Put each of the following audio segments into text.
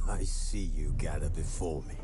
I see you gather before me.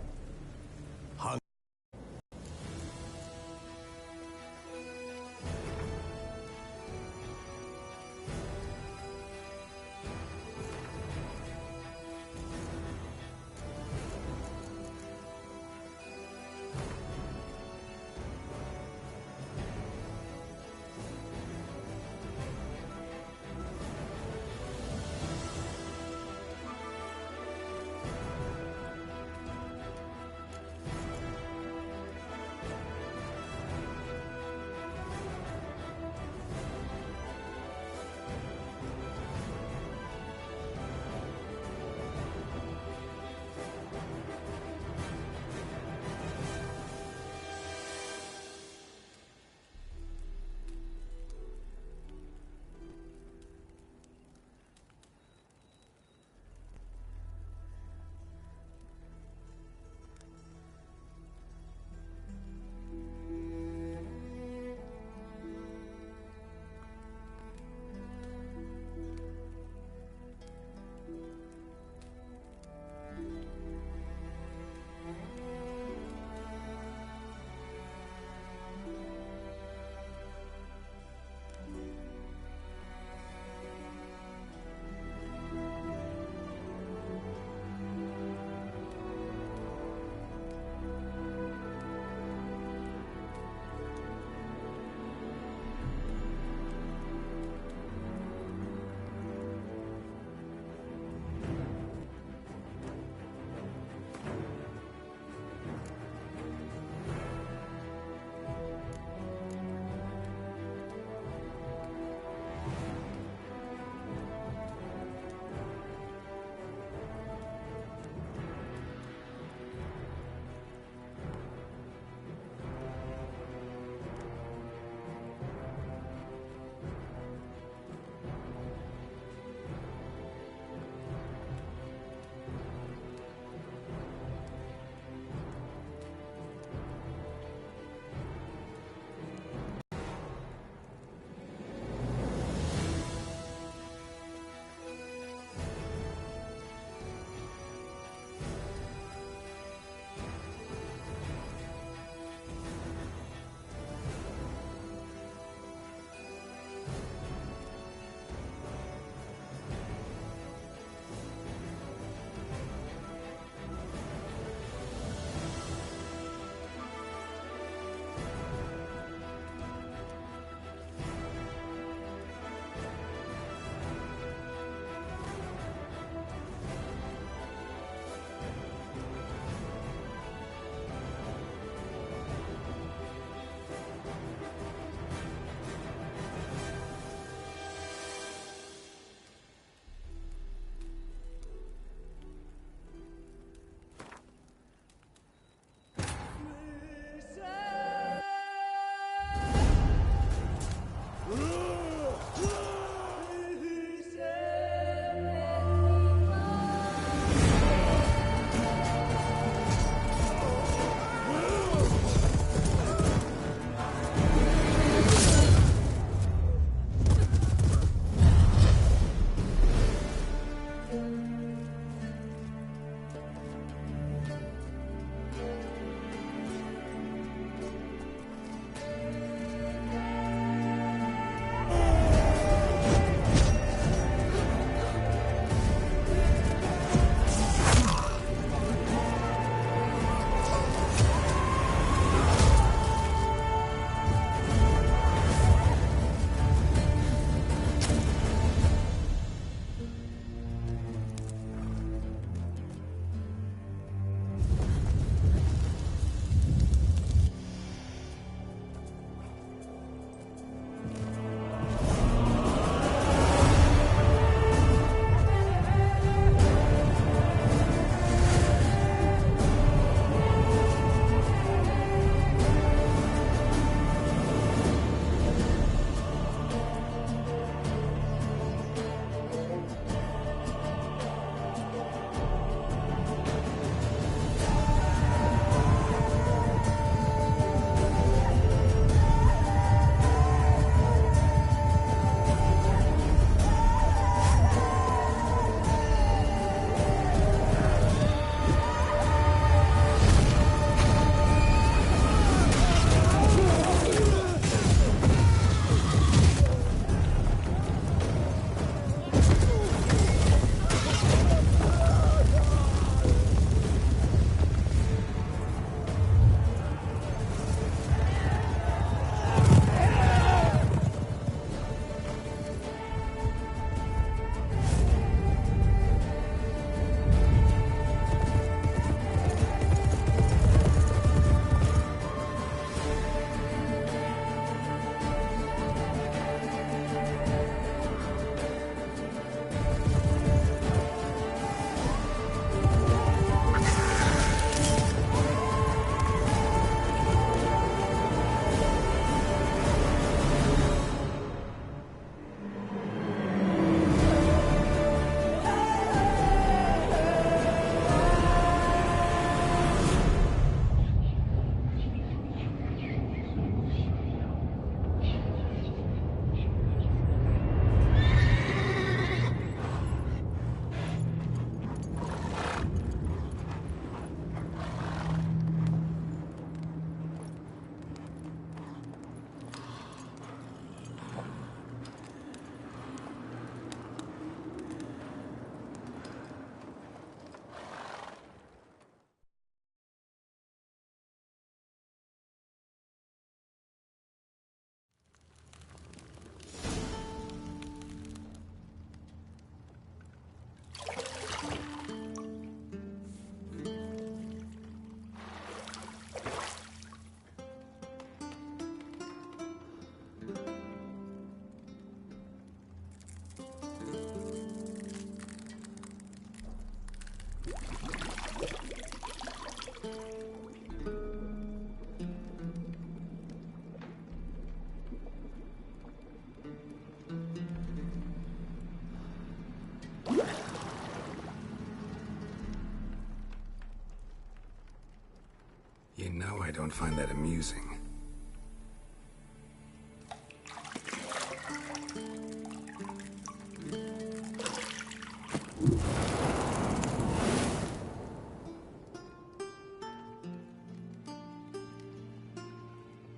don't find that amusing.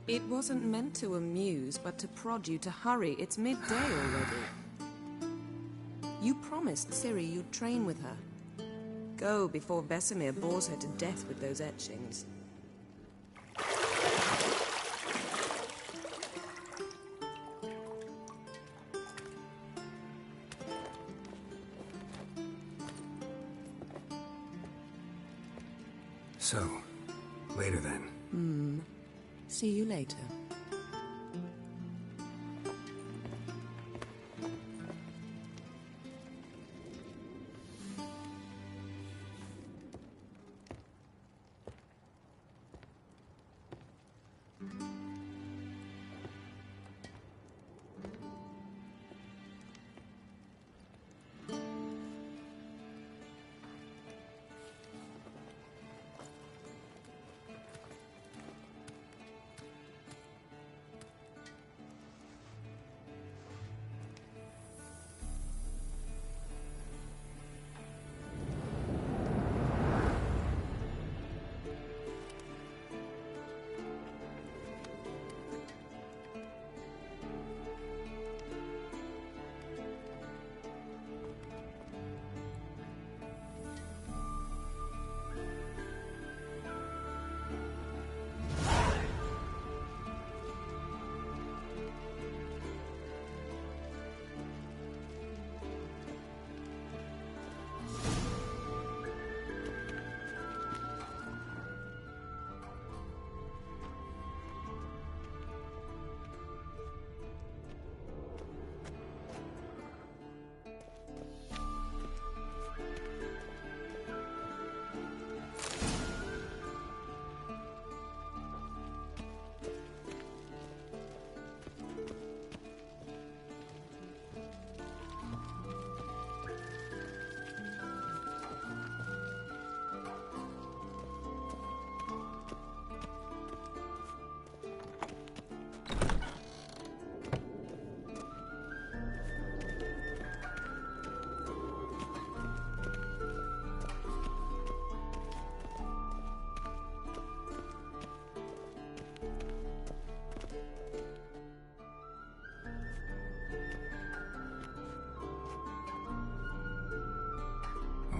It wasn't meant to amuse, but to prod you to hurry. It's midday already. You promised Ciri you'd train with her. Go before Vesemir bores her to death with those etchings. So, later then. See you later.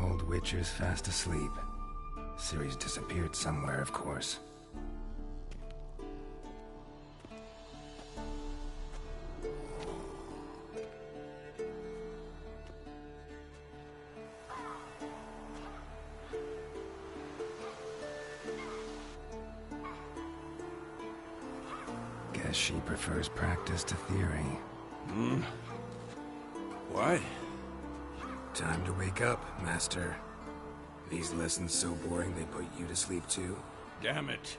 Old Witcher's fast asleep. Ciri's disappeared somewhere, of course. Guess she prefers practice to theory. What? Time to wake up, Master. These lessons so boring they put you to sleep too? Damn it.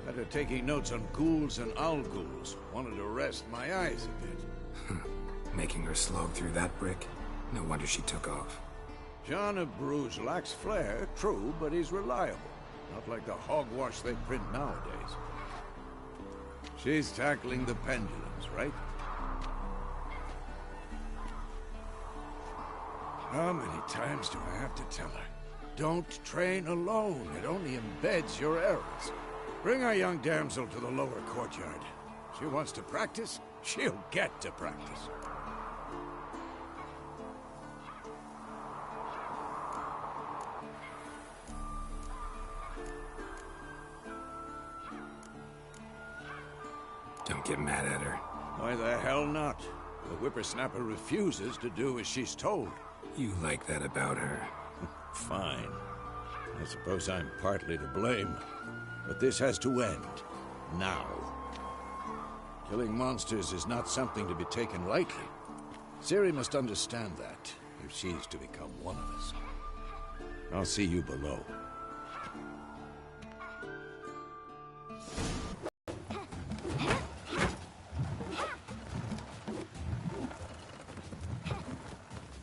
After taking notes on ghouls and owl-ghouls, wanted to rest my eyes a bit. Making her slog through that brick? No wonder she took off. John of Bruges lacks flair, true, but he's reliable. Not like the hogwash they print nowadays. She's tackling the pendulums, right? How many times do I have to tell her? Don't train alone. It only embeds your errors. Bring our young damsel to the lower courtyard. She wants to practice, she'll get to practice. Don't get mad at her. Why the hell not? The whippersnapper refuses to do as she's told. You like that about her. Fine. I suppose I'm partly to blame. But this has to end. Now. Killing monsters is not something to be taken lightly. Ciri must understand that, if she's to become one of us. I'll see you below.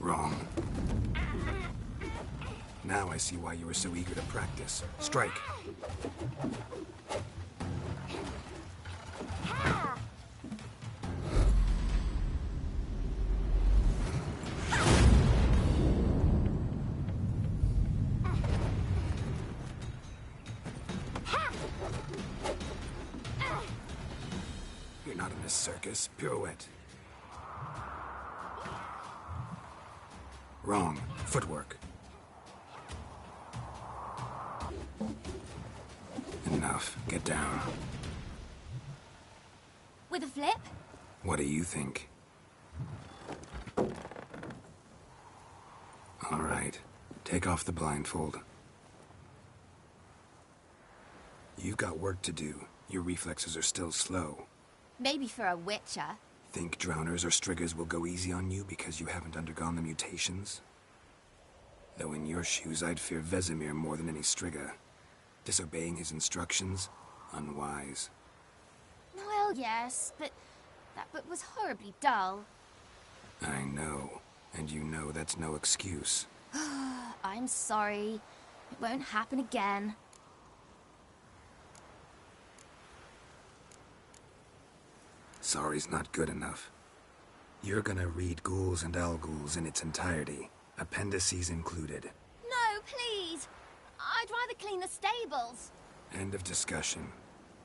Wrong. Now I see why you were so eager to practice. Strike. a circus. Pirouette. Wrong. Footwork. Enough. Get down. With a flip? What do you think? All right. Take off the blindfold. You've got work to do. Your reflexes are still slow. Maybe for a witcher. Think drowners or striggers will go easy on you because you haven't undergone the mutations? Though in your shoes, I'd fear Vesemir more than any strigger. Disobeying his instructions? Unwise. Well, yes, but that book was horribly dull. I know. And you know that's no excuse. I'm sorry. It won't happen again. Sorry's not good enough. You're gonna read Ghouls and Al-Ghouls in its entirety, appendices included. No, please! I'd rather clean the stables. End of discussion.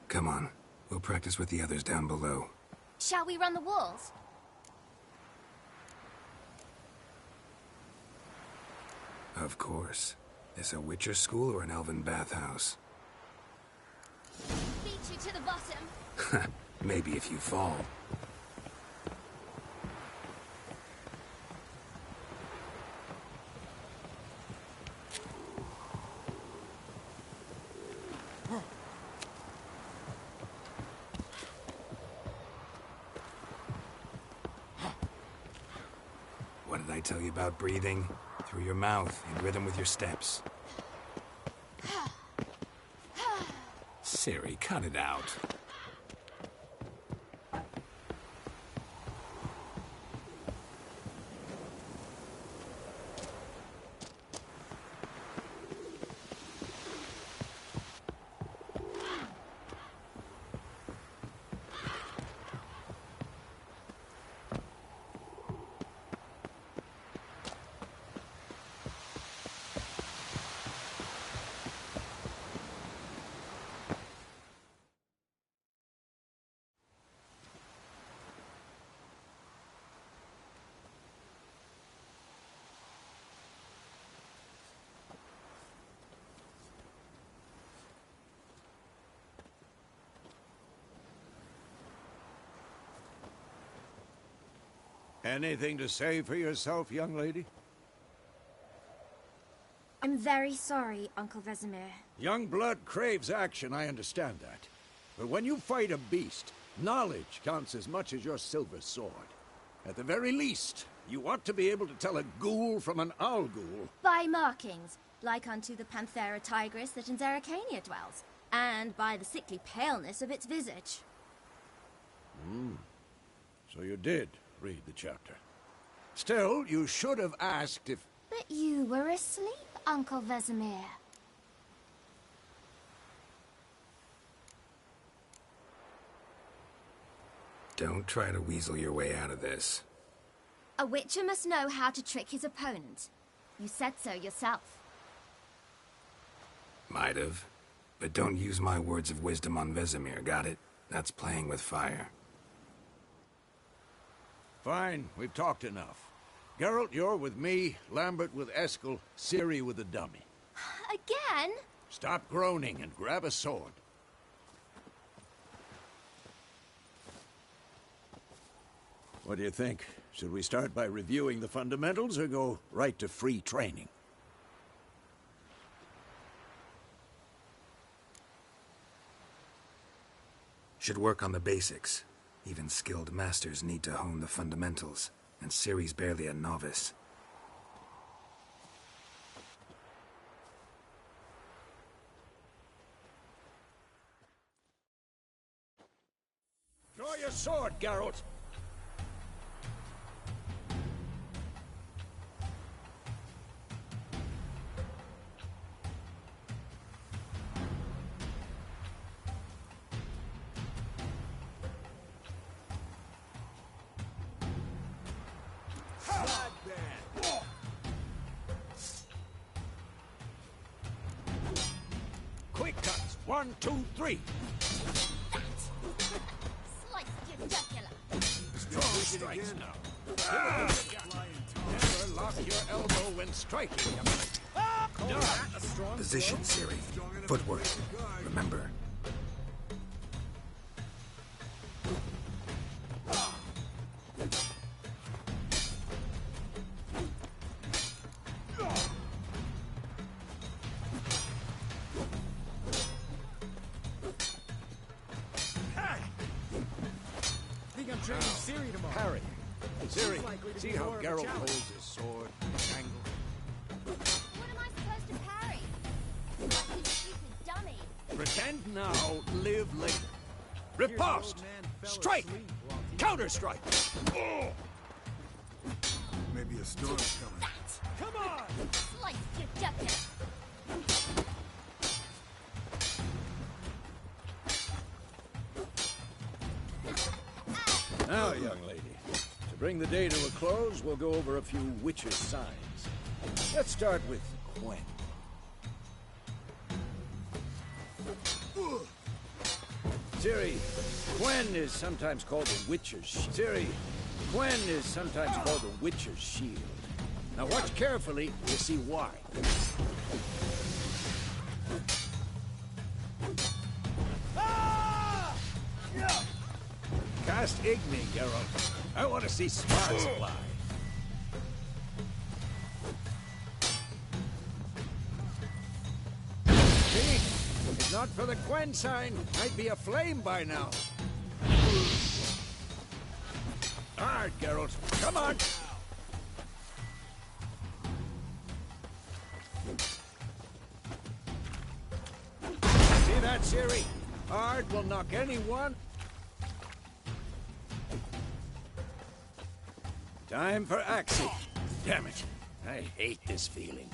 Come on, we'll practice with the others down below. Shall we run the walls? Of course. This a Witcher school or an elven bathhouse? Beat you to the bottom. Maybe if you fall. What did I tell you about breathing? Through your mouth, in rhythm with your steps. Siri, cut it out. Anything to say for yourself, young lady? I'm very sorry, Uncle Vesemir. Young blood craves action, I understand that. But when you fight a beast, knowledge counts as much as your silver sword. At the very least, you ought to be able to tell a ghoul from an owl-ghoul. By markings, like unto the Panthera tigris that in Zeracania dwells, and by the sickly paleness of its visage. So you did read the chapter. Still, you should have asked if... But you were asleep, Uncle Vesemir. Don't try to weasel your way out of this. A witcher must know how to trick his opponent. You said so yourself. Might have. But don't use my words of wisdom on Vesemir, got it? That's playing with fire. Fine, we've talked enough. Geralt, you're with me, Lambert with Eskel, Ciri with the dummy. Again? Stop groaning and grab a sword. What do you think? Should we start by reviewing the fundamentals or go right to free training? Should work on the basics. Even skilled masters need to hone the fundamentals, and Ciri's barely a novice. Draw your sword, Geralt! Quick cuts. 1, 2, 3. Sliced your jugular. strikes now. Never lock your elbow when striking. Position, Siri. Footwork. Remember. Training Siri tomorrow. Parry. Siri, see how Geralt holds his sword? Angle. What am I supposed to parry? You stupid dummy. Pretend now, live later. Riposte! Strike! Counter-strike! Oh! Maybe a storm's coming. Come on! Slice deductive. Now, young lady, to bring the day to a close, we'll go over a few witches' signs. Let's start with Gwen. Ciri, Gwen is sometimes called the Witcher's Ciri, Gwen is sometimes called the Witcher's Shield. Now watch carefully to see why. Cast Igni, Geralt. I want to see sparks fly. See? If not for the Gwen sign, I'd be aflame by now. Alright, Geralt. Come on! See that, Ciri? Ard will knock anyone. Time for Axie. Damn it. I hate this feeling.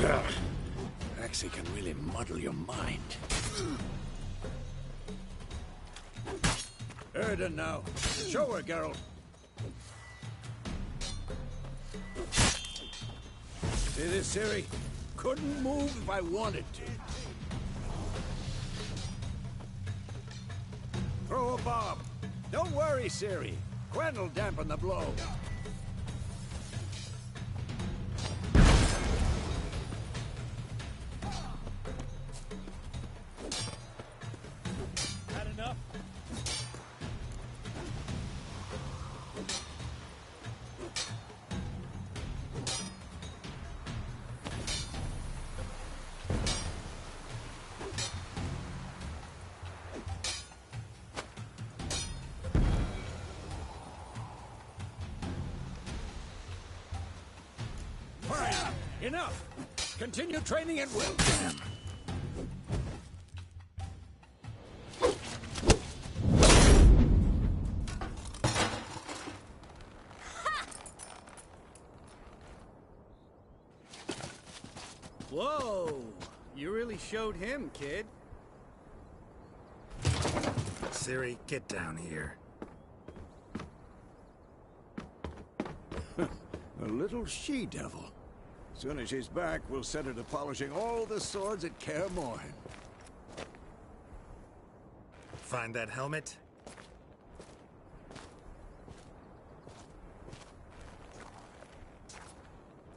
Ugh. Axie can really muddle your mind. Erden now. Show her, Geralt. See this, Ciri? Couldn't move if I wanted to. Throw a bomb. Don't worry, Ciri. Gwen will dampen the blow. Had enough? Fine. Enough. Continue training at will. Damn. Whoa! You really showed him, kid. Siri, get down here. A little she-devil. Soon as she's back, we'll set her to polishing all the swords at Kaer Morhen. Find that helmet?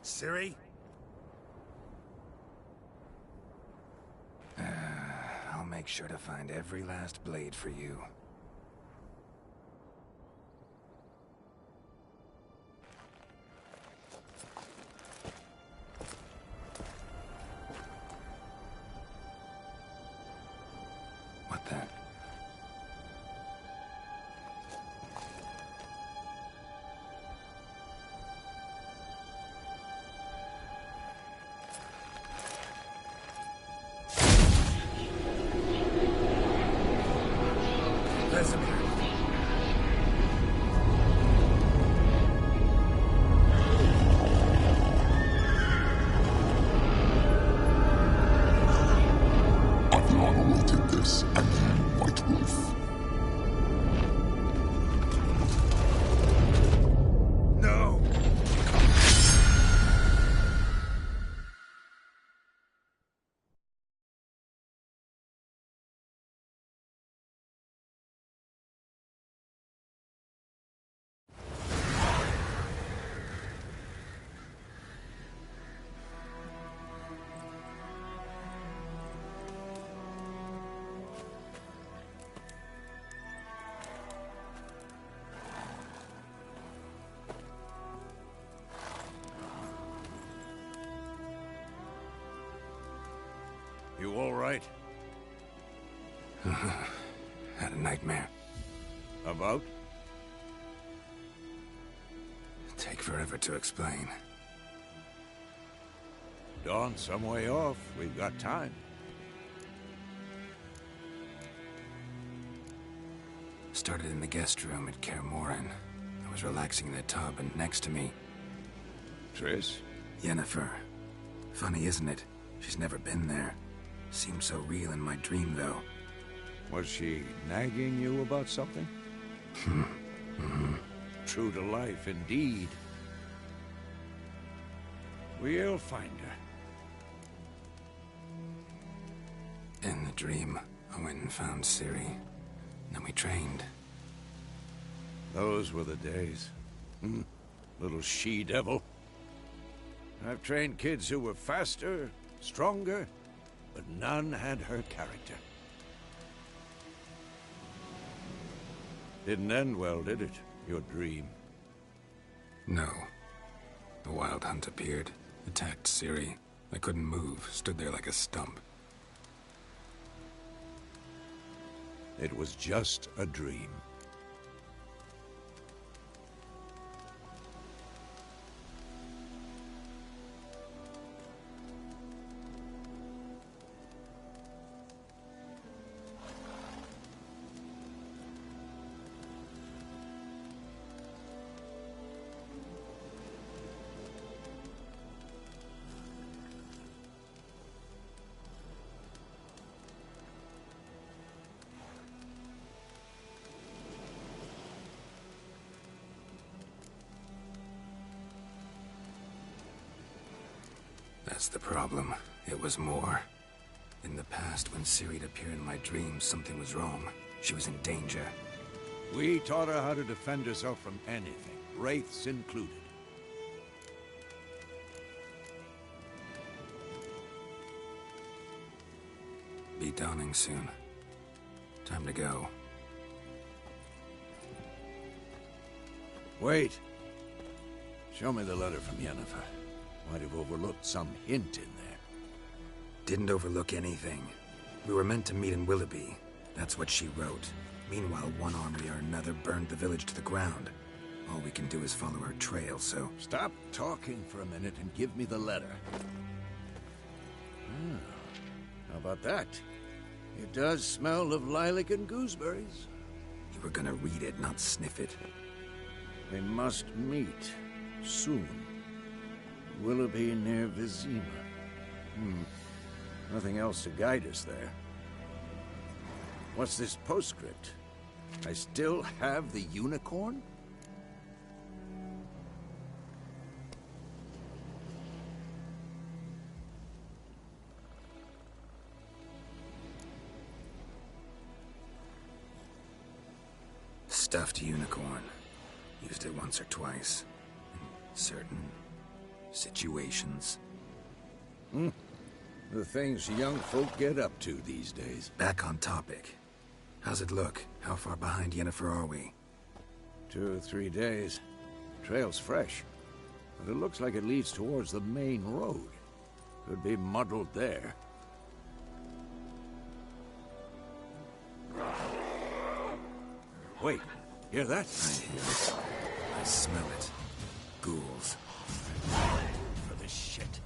Siri? I'll make sure to find every last blade for you. What the? right? Had a nightmare. About? Take forever to explain. Dawn's some way off. We've got time. Started in the guest room at Kaer Morhen. I was relaxing in the tub, and next to me, Triss? Yennefer. Funny, isn't it? She's never been there. Seemed so real in my dream, though. Was she nagging you about something? True to life, indeed. We'll find her. In the dream, I went and found Ciri. Then we trained. Those were the days. Little she-devil. I've trained kids who were faster, stronger, but none had her character. Didn't end well, did it? Your dream? No. The Wild Hunt appeared, attacked Ciri. I couldn't move, stood there like a stump. It was just a dream. That's the problem. It was more. In the past, when Ciri'd appear in my dreams, something was wrong. She was in danger. We taught her how to defend herself from anything, wraiths included. Be dawning soon. Time to go. Wait. Show me the letter from Yennefer. Might have overlooked some hint in there. Didn't overlook anything. We were meant to meet in Willoughby. That's what she wrote. Meanwhile, one army or another burned the village to the ground. All we can do is follow her trail, so... Stop talking for a minute and give me the letter. How about that? It does smell of lilac and gooseberries. You were gonna read it, not sniff it. We must meet. Soon. Willoughby near Vizima. Nothing else to guide us there. What's this postscript? I still have the unicorn? Stuffed unicorn. Used it once or twice. In certain situations. The things young folk get up to these days. Back on topic. How's it look? How far behind Yennefer are we? 2 or 3 days. Trail's fresh. But it looks like it leads towards the main road. Could be muddled there. Wait, hear that? I hear it. I smell it. Ghouls. For this shit.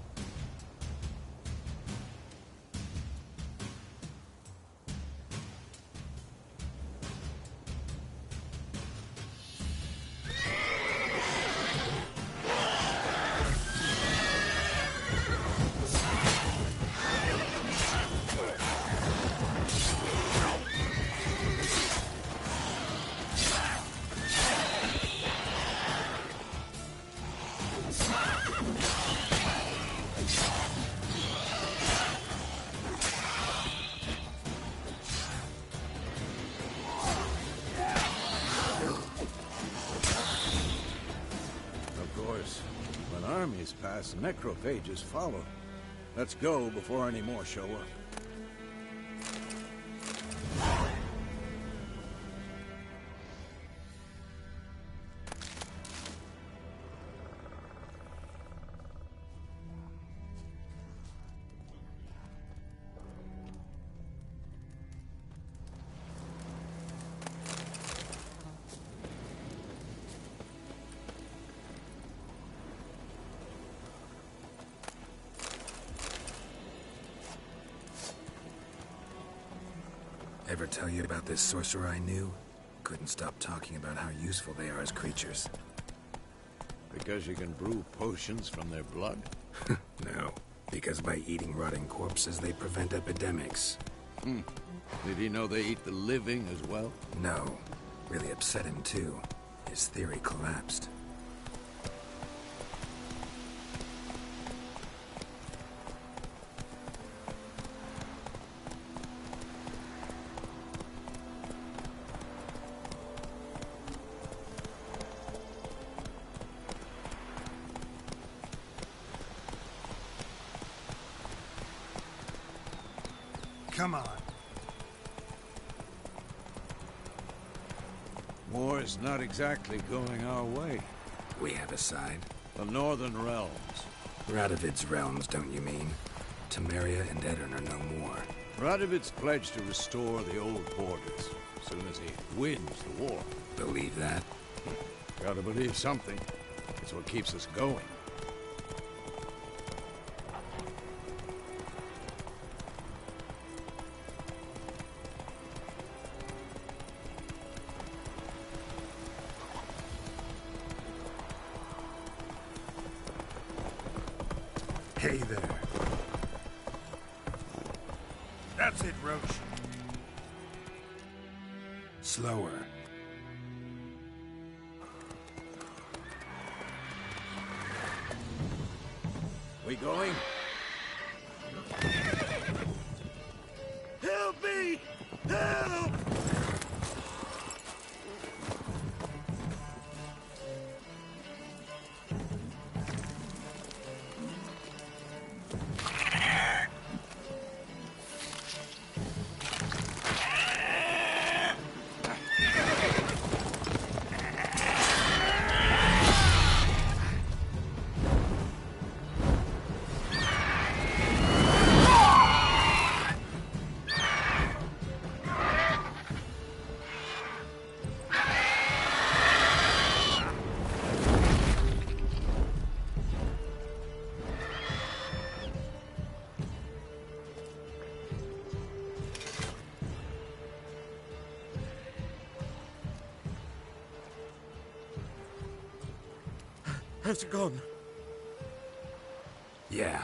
Armies pass, necrophages follow. Let's go before any more show up. Ever tell you about this sorcerer I knew? Couldn't stop talking about how useful they are as creatures. Because you can brew potions from their blood? No, because by eating rotting corpses, they prevent epidemics. Did he know they eat the living as well? No. Really upset him, too. His theory collapsed. Come on. War is not exactly going our way. We have a side. The Northern Realms. Radovid's realms, don't you mean? Temeria and Edirn are no more. Radovid's pledged to restore the old borders as soon as he wins the war. Believe that? Gotta believe something. It's what keeps us going. Hey there. That's it, Roach. Slower. We going? Help me! Help! How's it gone? Yeah.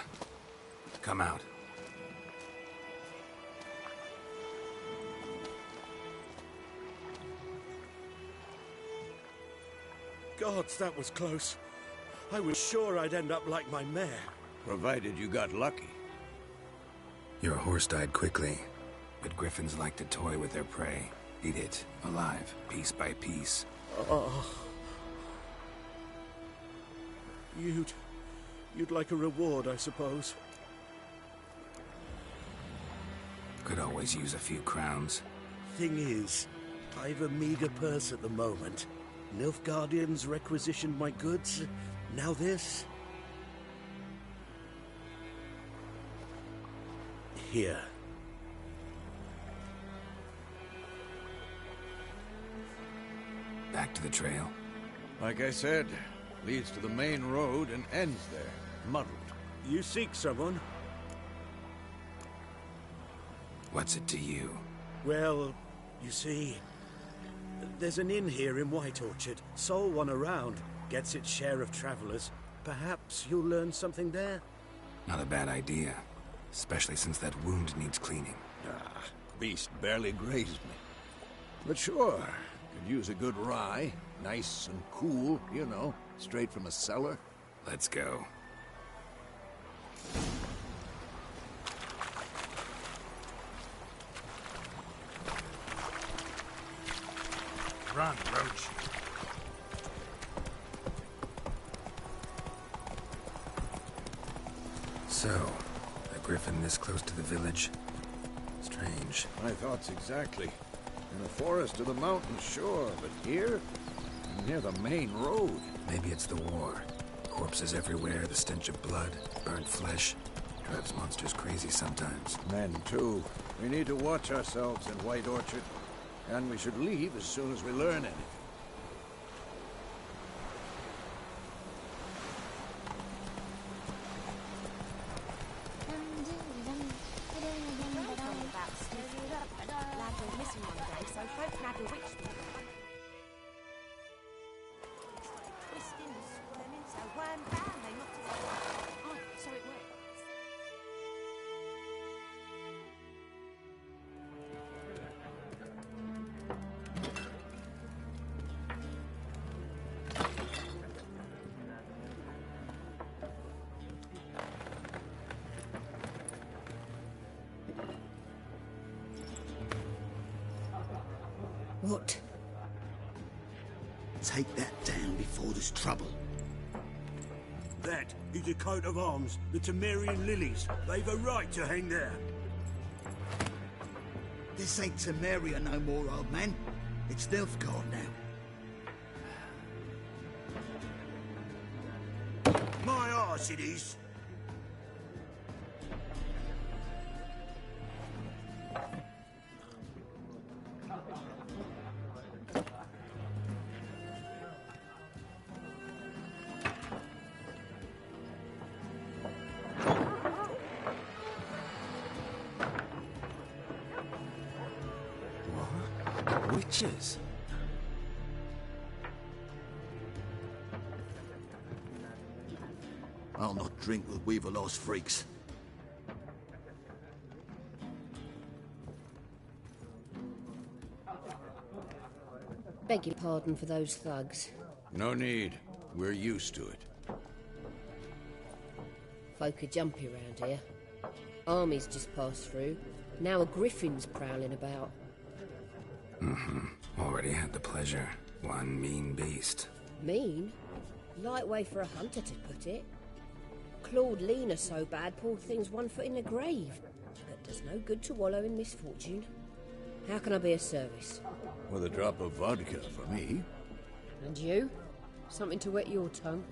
Come out. Gods, that was close. I was sure I'd end up like my mare. Provided you got lucky. Your horse died quickly, but griffins like to toy with their prey. Eat it, alive, piece by piece. Oh. You'd like a reward, I suppose. Could always use a few crowns. Thing is, I've a meager purse at the moment. Nilfgaardians requisitioned my goods. Now this. Here. Back to the trail. Like I said, leads to the main road and ends there, muddled. You seek someone? What's it to you? Well, you see, there's an inn here in White Orchard. Sole one around. Gets its share of travelers. Perhaps you'll learn something there? Not a bad idea. Especially since that wound needs cleaning. Beast barely grazed me. But sure, could use a good rye. Nice and cool, you know, straight from a cellar. Let's go. Run, Roach. So, a griffin this close to the village? Strange. My thoughts exactly. In the forest or the mountains, sure, but here? Near the main road. Maybe it's the war. Corpses everywhere, the stench of blood, burnt flesh. Drives monsters crazy sometimes. Men, too. We need to watch ourselves in White Orchard. And we should leave as soon as we learn anything. What? Take that down before there's trouble. That is a coat of arms, the Temerian lilies. They've a right to hang there. This ain't Temeria no more, old man. It's Nilfgaard now. My arse it is. Witches? I'll not drink with Weaverlost freaks. Beg your pardon for those thugs. No need. We're used to it. Folk are jumpy around here. Armies just passed through. Now a griffin's prowling about. Already had the pleasure. One mean beast. Mean? Light way for a hunter to put it. Clawed Lena so bad, poor thing's 1 foot in the grave. But does no good to wallow in misfortune. How can I be of service? With a drop of vodka for me. And you? Something to wet your tongue?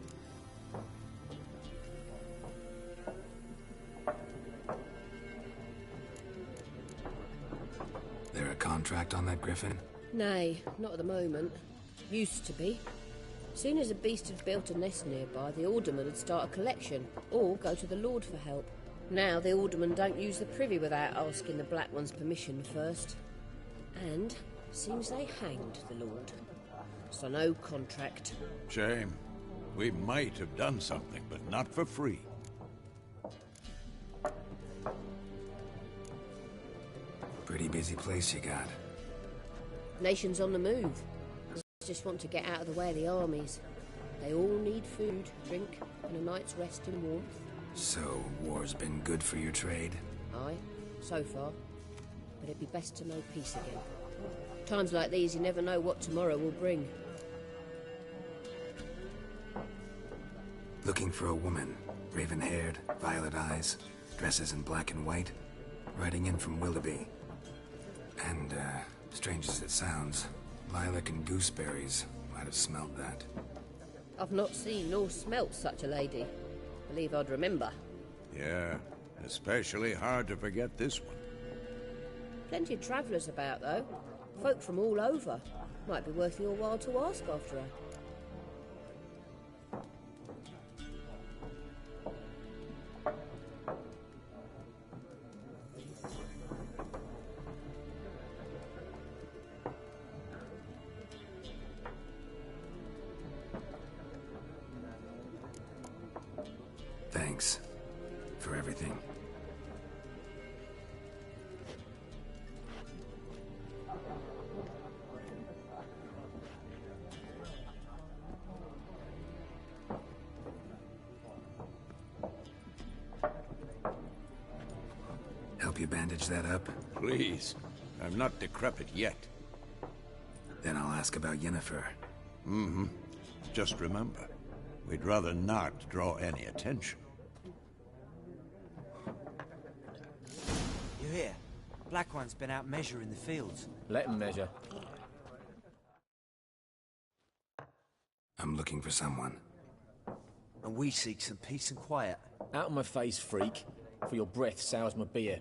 There a contract on that griffin? Nay, not at the moment. Used to be. Soon as a beast had built a nest nearby, the alderman would start a collection, or go to the Lord for help. Now the alderman don't use the privy without asking the Black One's permission first. And seems they hanged the Lord. So no contract. Shame. We might have done something, but not for free. Pretty busy place you got. Nation's on the move. Just want to get out of the way of the armies. They all need food, drink, and a night's rest in warmth. So, war's been good for your trade? Aye, so far. But it'd be best to know peace again. Times like these, you never know what tomorrow will bring. Looking for a woman. Raven-haired, violet eyes, dresses in black and white. Riding in from Willoughby. And, strange as it sounds, lilac and gooseberries might have smelled that. I've not seen nor smelt such a lady. Believe I'd remember. Yeah, especially hard to forget this one. Plenty of travellers about, though. Folk from all over. Might be worth your while to ask after her. Thanks for everything. Help you bandage that up? Please. I'm not decrepit yet. Then I'll ask about Yennefer. Just remember, we'd rather not draw any attention. You hear? Black One's been out measuring the fields. Let him measure. I'm looking for someone. And we seek some peace and quiet. Out of my face, freak. For your breath sours my beer.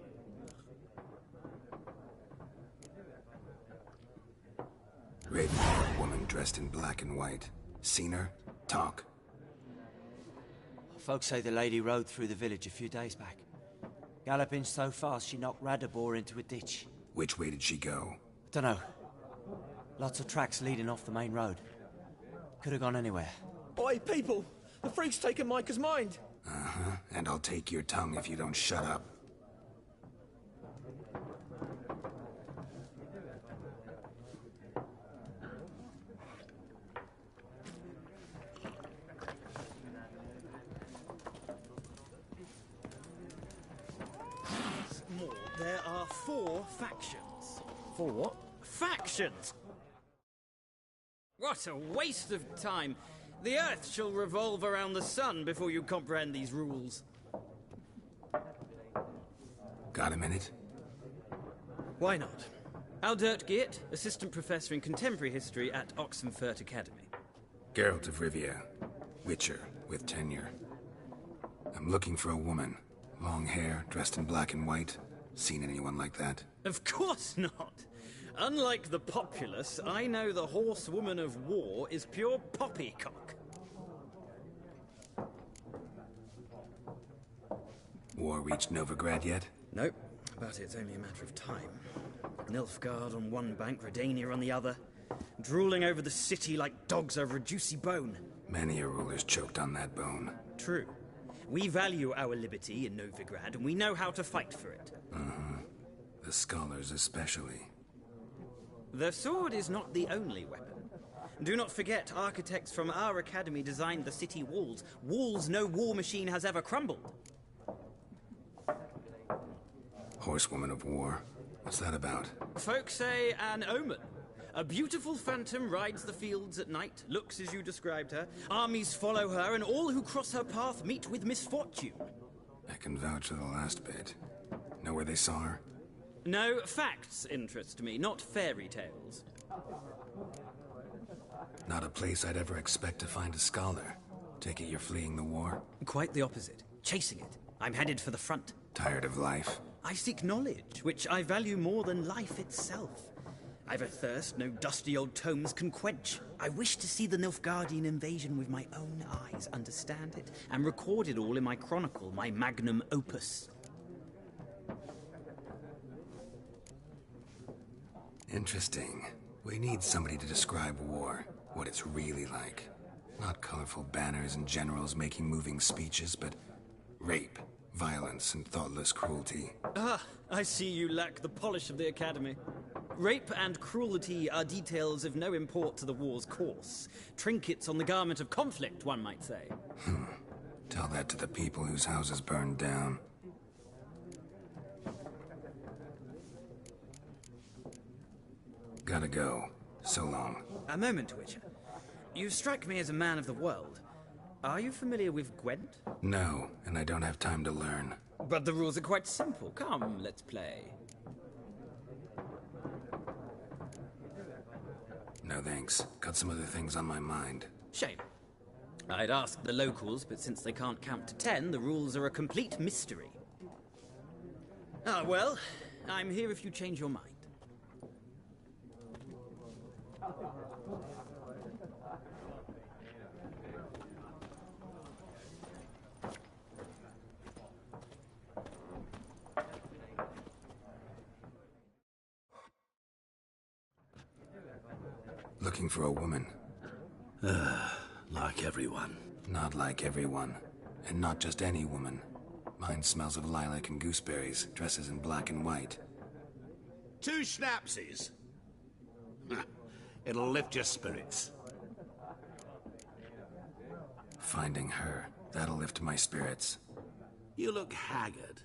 Raven-haired woman dressed in black and white. Seen her? Talk. Folks say the lady rode through the village a few days back. Galloping so fast she knocked Radabor into a ditch. Which way did she go? Dunno. Lots of tracks leading off the main road. Could have gone anywhere. Oi, people! The freak's taken Micah's mind! Uh-huh. And I'll take your tongue if you don't shut up. There are 4 factions. 4 what? Factions! What a waste of time. The Earth shall revolve around the sun before you comprehend these rules. Got a minute? Why not? Aldert Geert, Assistant Professor in Contemporary History at Oxenfurt Academy. Geralt of Rivia, Witcher, with tenure. I'm looking for a woman. Long hair, dressed in black and white. Seen anyone like that? Of course not. Unlike the populace, I know the horsewoman of war is pure poppycock. War reached Novigrad yet? Nope, but it's only a matter of time. Nilfgaard on one bank, Redania on the other, drooling over the city like dogs over a juicy bone. Many a ruler's choked on that bone. True. We value our liberty in Novigrad, and we know how to fight for it. The scholars especially. The sword is not the only weapon. Do not forget, architects from our academy designed the city walls. Walls no war machine has ever crumbled. Horsewoman of war. What's that about? Folk say an omen. A beautiful phantom rides the fields at night, looks as you described her. Armies follow her, and all who cross her path meet with misfortune. I can vouch for the last bit. Know where they saw her? No, facts interest me, not fairy tales. Not a place I'd ever expect to find a scholar. Take it you're fleeing the war? Quite the opposite. Chasing it. I'm headed for the front. Tired of life? I seek knowledge, which I value more than life itself. I've a thirst no dusty old tomes can quench. I wish to see the Nilfgaardian invasion with my own eyes, understand it, and record it all in my chronicle, my magnum opus. Interesting. We need somebody to describe war, what it's really like. Not colorful banners and generals making moving speeches, but rape, violence, and thoughtless cruelty. Ah, I see you lack the polish of the Academy. Rape and cruelty are details of no import to the war's course. Trinkets on the garment of conflict, one might say. Tell that to the people whose houses burned down. Gotta go. So long. A moment, Witcher. You strike me as a man of the world. Are you familiar with Gwent? No, and I don't have time to learn. But the rules are quite simple. Come, let's play. No thanks. Got some other things on my mind. Shame. I'd ask the locals, but since they can't count to 10, the rules are a complete mystery. Ah, well, I'm here if you change your mind. Looking for a woman. Like everyone. Not like everyone. And not just any woman. Mine smells of lilac and gooseberries, dresses in black and white. 2 schnapsies. It'll lift your spirits. Finding her, that'll lift my spirits. You look haggard.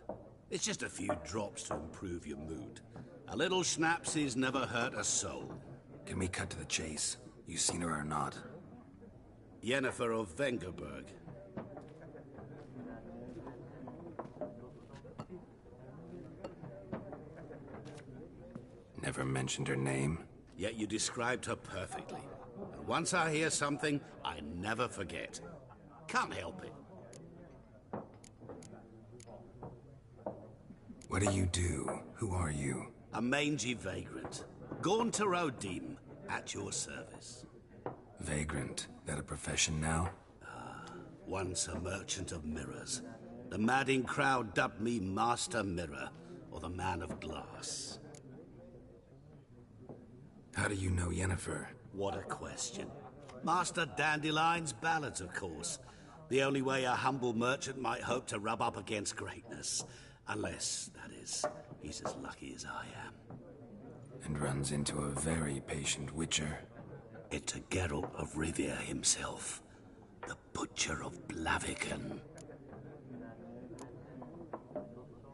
It's just a few drops to improve your mood. A little schnapsies never hurt a soul. Can we cut to the chase? You seen her or not? Yennefer of Vengerberg. Never mentioned her name. Yet you described her perfectly. And once I hear something, I never forget. Can't help it. What do you do? Who are you? A mangy vagrant. Gone to Rodim, at your service. Vagrant. That a profession now? Once a merchant of mirrors. The madding crowd dubbed me Master Mirror, or the Man of Glass. How do you know Yennefer? What a question. Master Dandelion's ballads, of course. The only way a humble merchant might hope to rub up against greatness. Unless, that is, he's as lucky as I am. And runs into a very patient witcher. It's a Geralt of Rivia himself. The Butcher of Blaviken.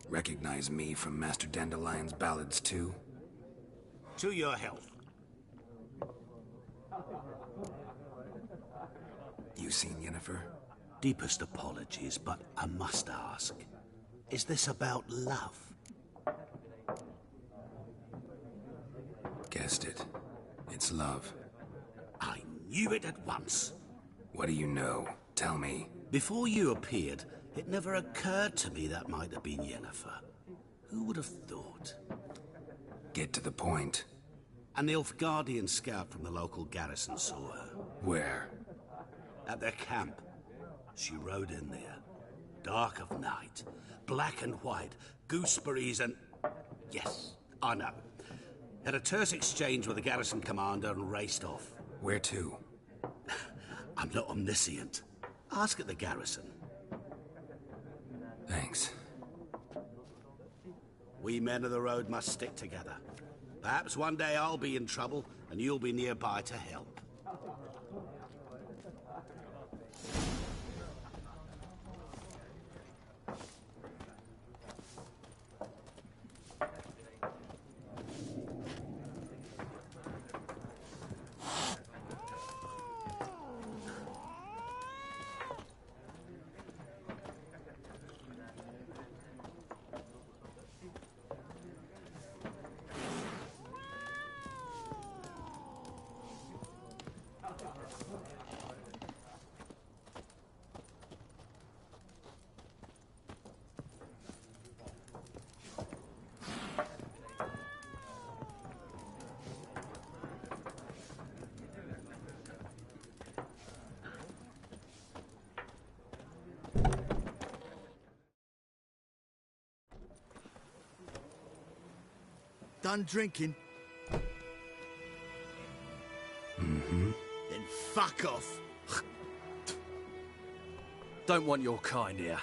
Recognize me from Master Dandelion's ballads, too? To your health. seen Yennefer? Deepest apologies, but I must ask. Is this about love? Guessed it. It's love. I knew it at once. What do you know? Tell me. Before you appeared, it never occurred to me that might have been Yennefer. Who would have thought? Get to the point. An Nilfgaardian scout from the local garrison saw her. Where? At their camp. She rode in there. Dark of night. Black and white. Gooseberries and... Yes, I know. Had a terse exchange with the garrison commander and raced off. Where to? I'm not omniscient. Ask at the garrison. Thanks. We men of the road must stick together. Perhaps one day I'll be in trouble and you'll be nearby to help. Done drinking? Mm-hmm. Then fuck off. Don't want your kind here.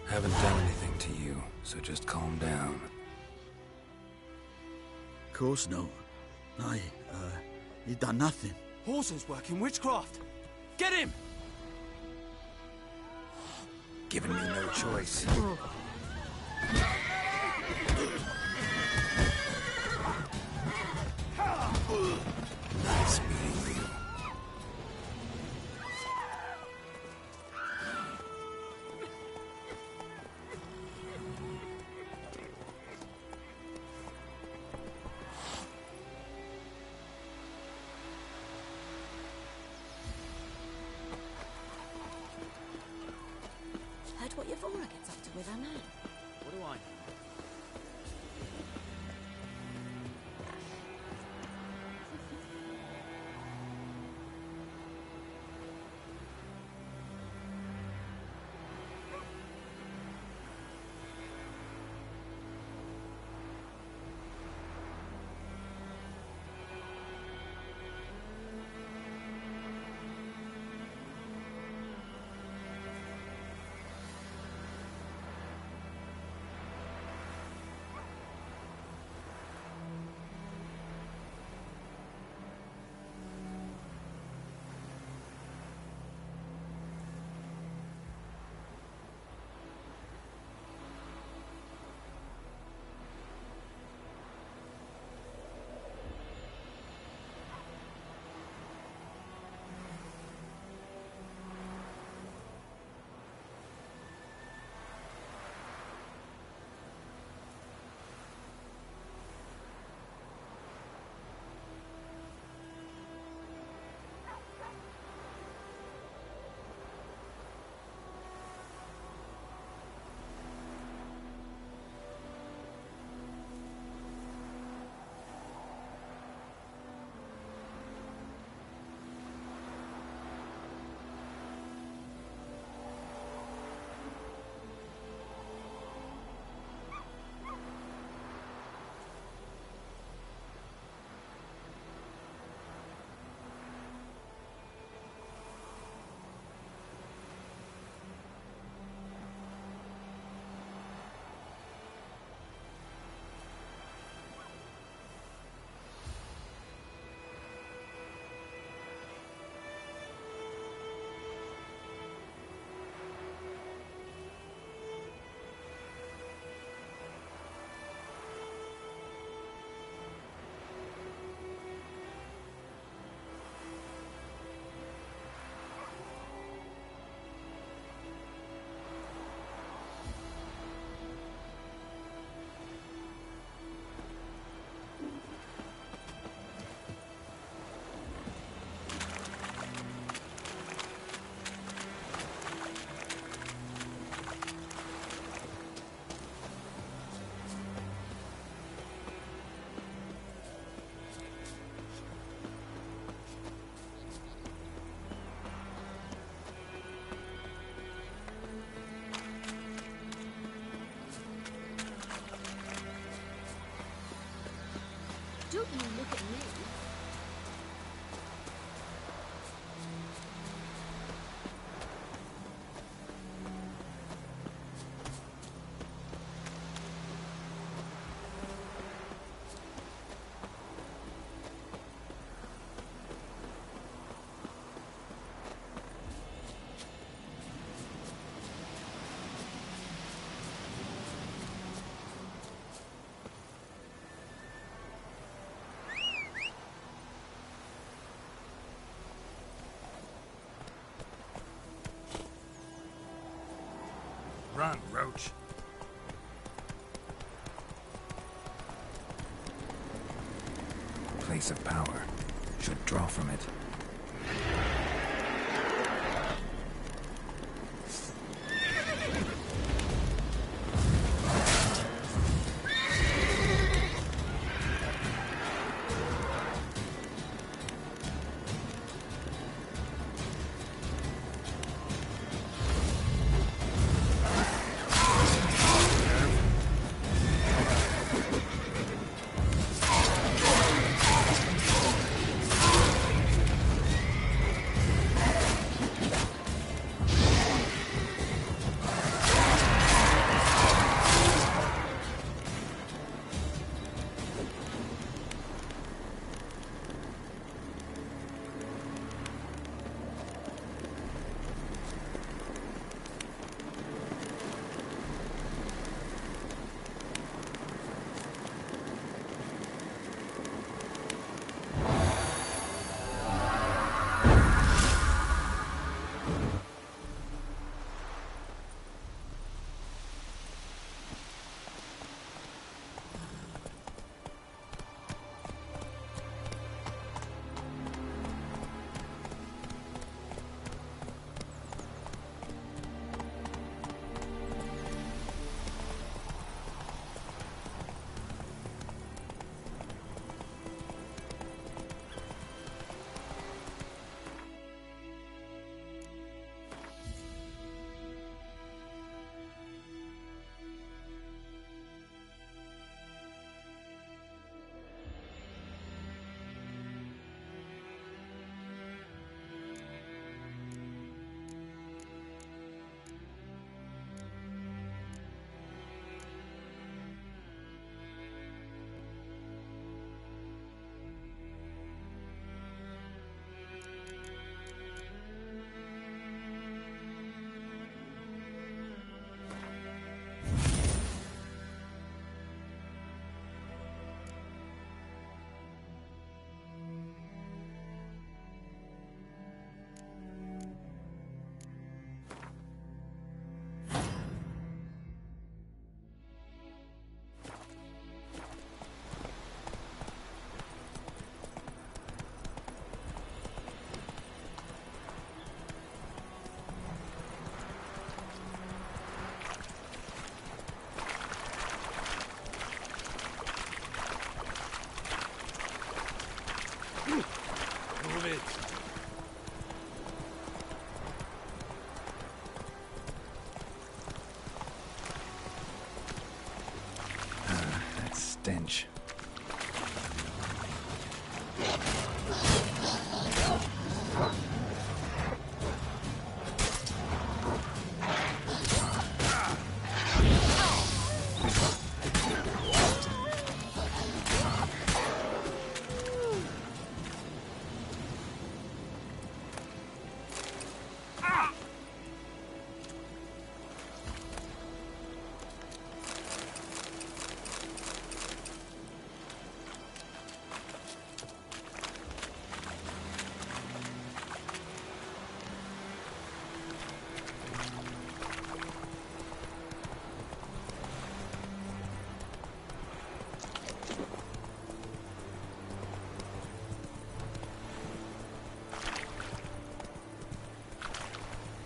Haven't done anything to you, so just calm down. Of course not. He done nothing. Horsen's working witchcraft. Get him! Giving me no choice. Nice meeting you. wondered what Yavora gets up to with her man. What do I know? Don't you look at me. Run, Roach. Place of power. Should draw from it. of it. That stench.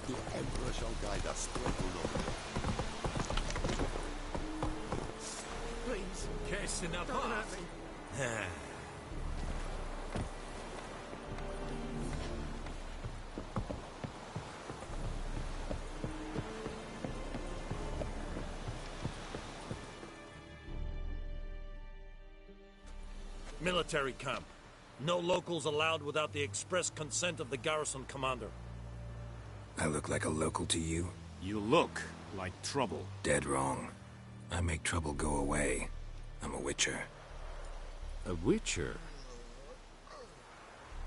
The Emperor shall guide us through the Please, Casing up don't hurt me. Military camp. No locals allowed without the express consent of the garrison commander. I look like a local to you? You look like trouble. Dead wrong. I make trouble go away. I'm a witcher. A witcher?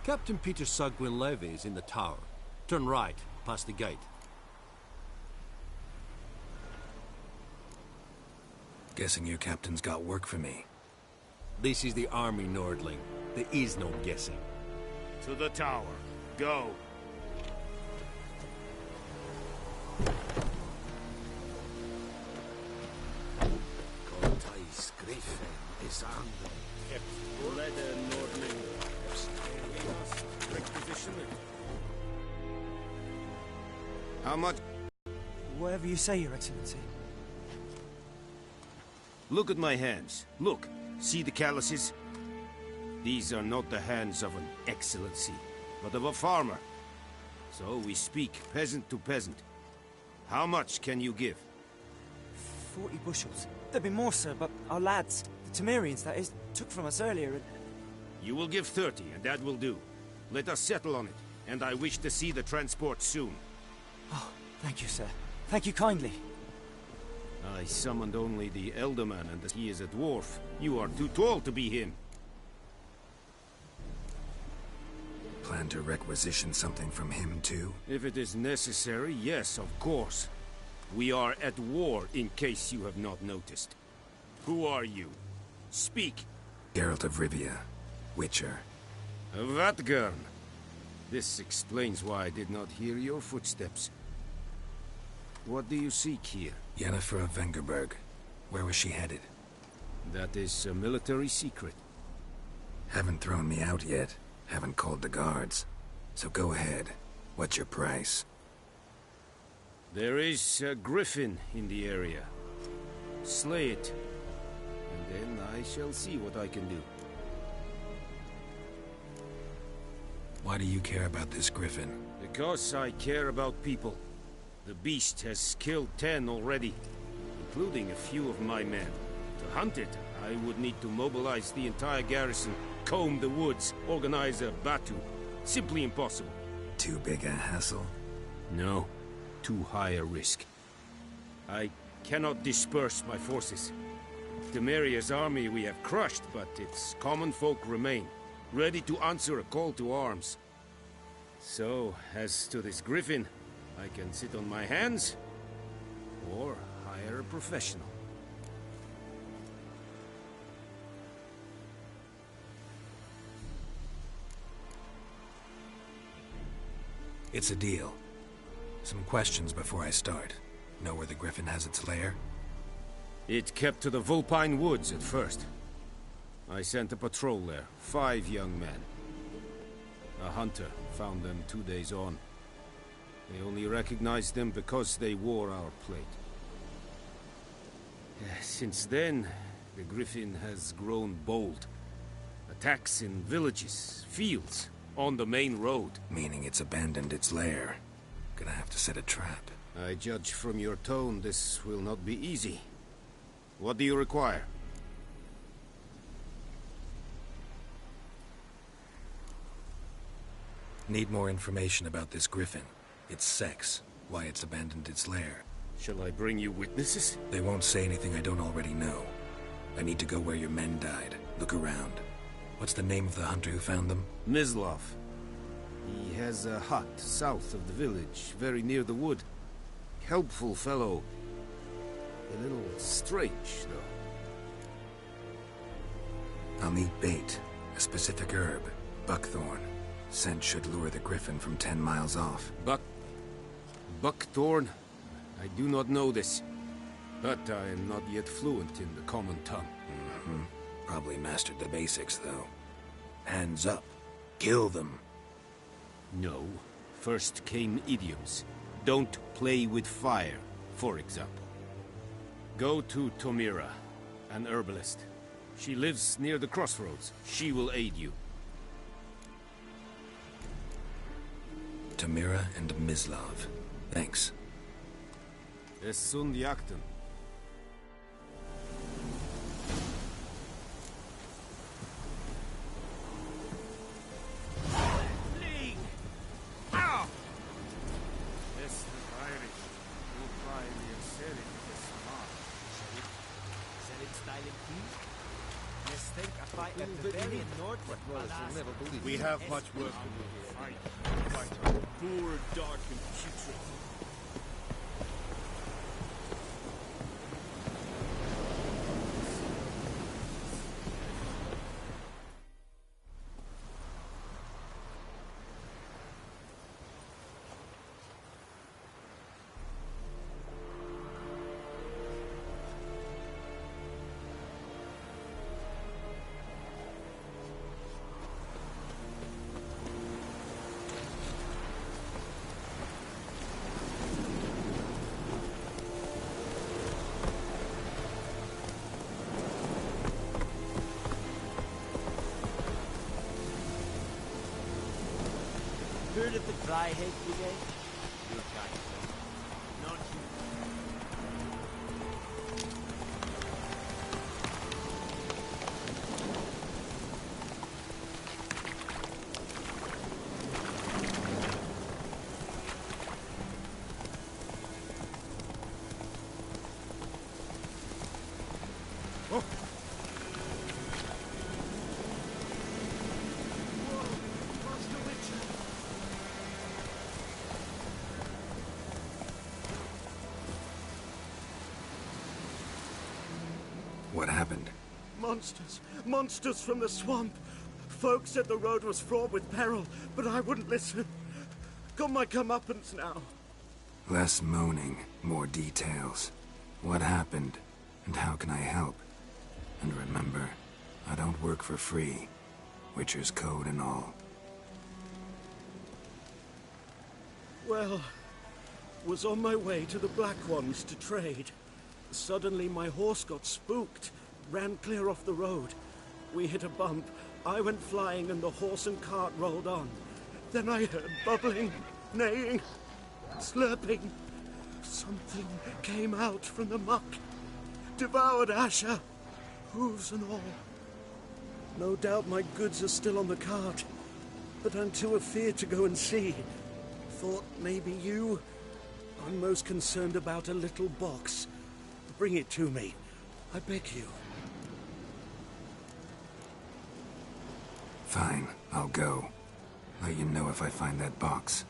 Captain Peter Sagwin Levy is in the tower. Turn right, past the gate. Guessing your captain's got work for me. This is the army, Nordling. There is no guessing. To the tower. Go. Cortais Griffin is under. Leather Nordling. We must requisition it. How much? Whatever you say, Your Excellency. Look at my hands. Look. See the calluses? These are not the hands of an excellency, but of a farmer. So we speak peasant to peasant. How much can you give? 40 bushels. There'd be more, sir, but our lads, the Temerians, that is, took from us earlier and... You will give 30, and that will do. Let us settle on it, and I wish to see the transport soon. Oh, thank you, sir. Thank you kindly. I summoned only the Elderman, and he is a dwarf. You are too tall to be him. Plan to requisition something from him, too? If it is necessary, yes, of course. We are at war, in case you have not noticed. Who are you? Speak. Geralt of Rivia, Witcher. Vatgern. This explains why I did not hear your footsteps. What do you seek here? Yennefer of Vengerberg. Where was she headed? That is a military secret. Haven't thrown me out yet. Haven't called the guards. So go ahead. What's your price? There is a griffin in the area. Slay it. And then I shall see what I can do. Why do you care about this griffin? Because I care about people. The beast has killed 10 already, including a few of my men. To hunt it, I would need to mobilize the entire garrison, comb the woods, organize a batu. Simply impossible. Too big a hassle? No. Too high a risk. I cannot disperse my forces. Temeria's army we have crushed, but its common folk remain, ready to answer a call to arms. So, as to this griffin, I can sit on my hands, or hire a professional. It's a deal. Some questions before I start. Know where the griffin has its lair? It kept to the Vulpine Woods at first. I sent a patrol there, 5 young men. A hunter found them 2 days on. They only recognized them because they wore our plate. Since then, the griffin has grown bold. Attacks in villages, fields, On the main road. Meaning it's abandoned its lair. Gonna have to set a trap. I judge from your tone this will not be easy. What do you require? Need more information about this griffin. Its sex, why it's abandoned its lair. Shall I bring you witnesses? They won't say anything I don't already know. I need to go where your men died. Look around. What's the name of the hunter who found them? Mislov. He has a hut south of the village, very near the wood. Helpful fellow. A little strange, though. I'll need bait. A specific herb. Buckthorn. Scent should lure the griffin from 10 miles off. Buckthorn? I do not know this. But I am not yet fluent in the common tongue. Mm-hmm. Probably mastered the basics, though. Hands up. Kill them. No. First came idioms. Don't play with fire, for example. Go to Tomira, an herbalist. She lives near the crossroads. She will aid you. Tomira and Mislov. Thanks. Es sunt jagten. We have much work to do. Fight. Poor, dark, and putrid. Heard of the dry head brigade? Your kind, not you. Oh. What happened? Monsters! Monsters from the swamp! Folks said the road was fraught with peril, but I wouldn't listen. Got my comeuppance now. Less moaning, more details. What happened, and how can I help? And remember, I don't work for free. Witcher's code and all. Well, was on my way to the Black Ones to trade. Suddenly my horse got spooked, ran clear off the road. We hit a bump, I went flying and the horse and cart rolled on. Then I heard bubbling, neighing, slurping. Something came out from the muck, devoured Asher, hooves and all. No doubt my goods are still on the cart, but I'm too afeard to go and see. Thought maybe you... I'm most concerned about a little box. Bring it to me. I beg you. Fine, I'll go. Let you know if I find that box.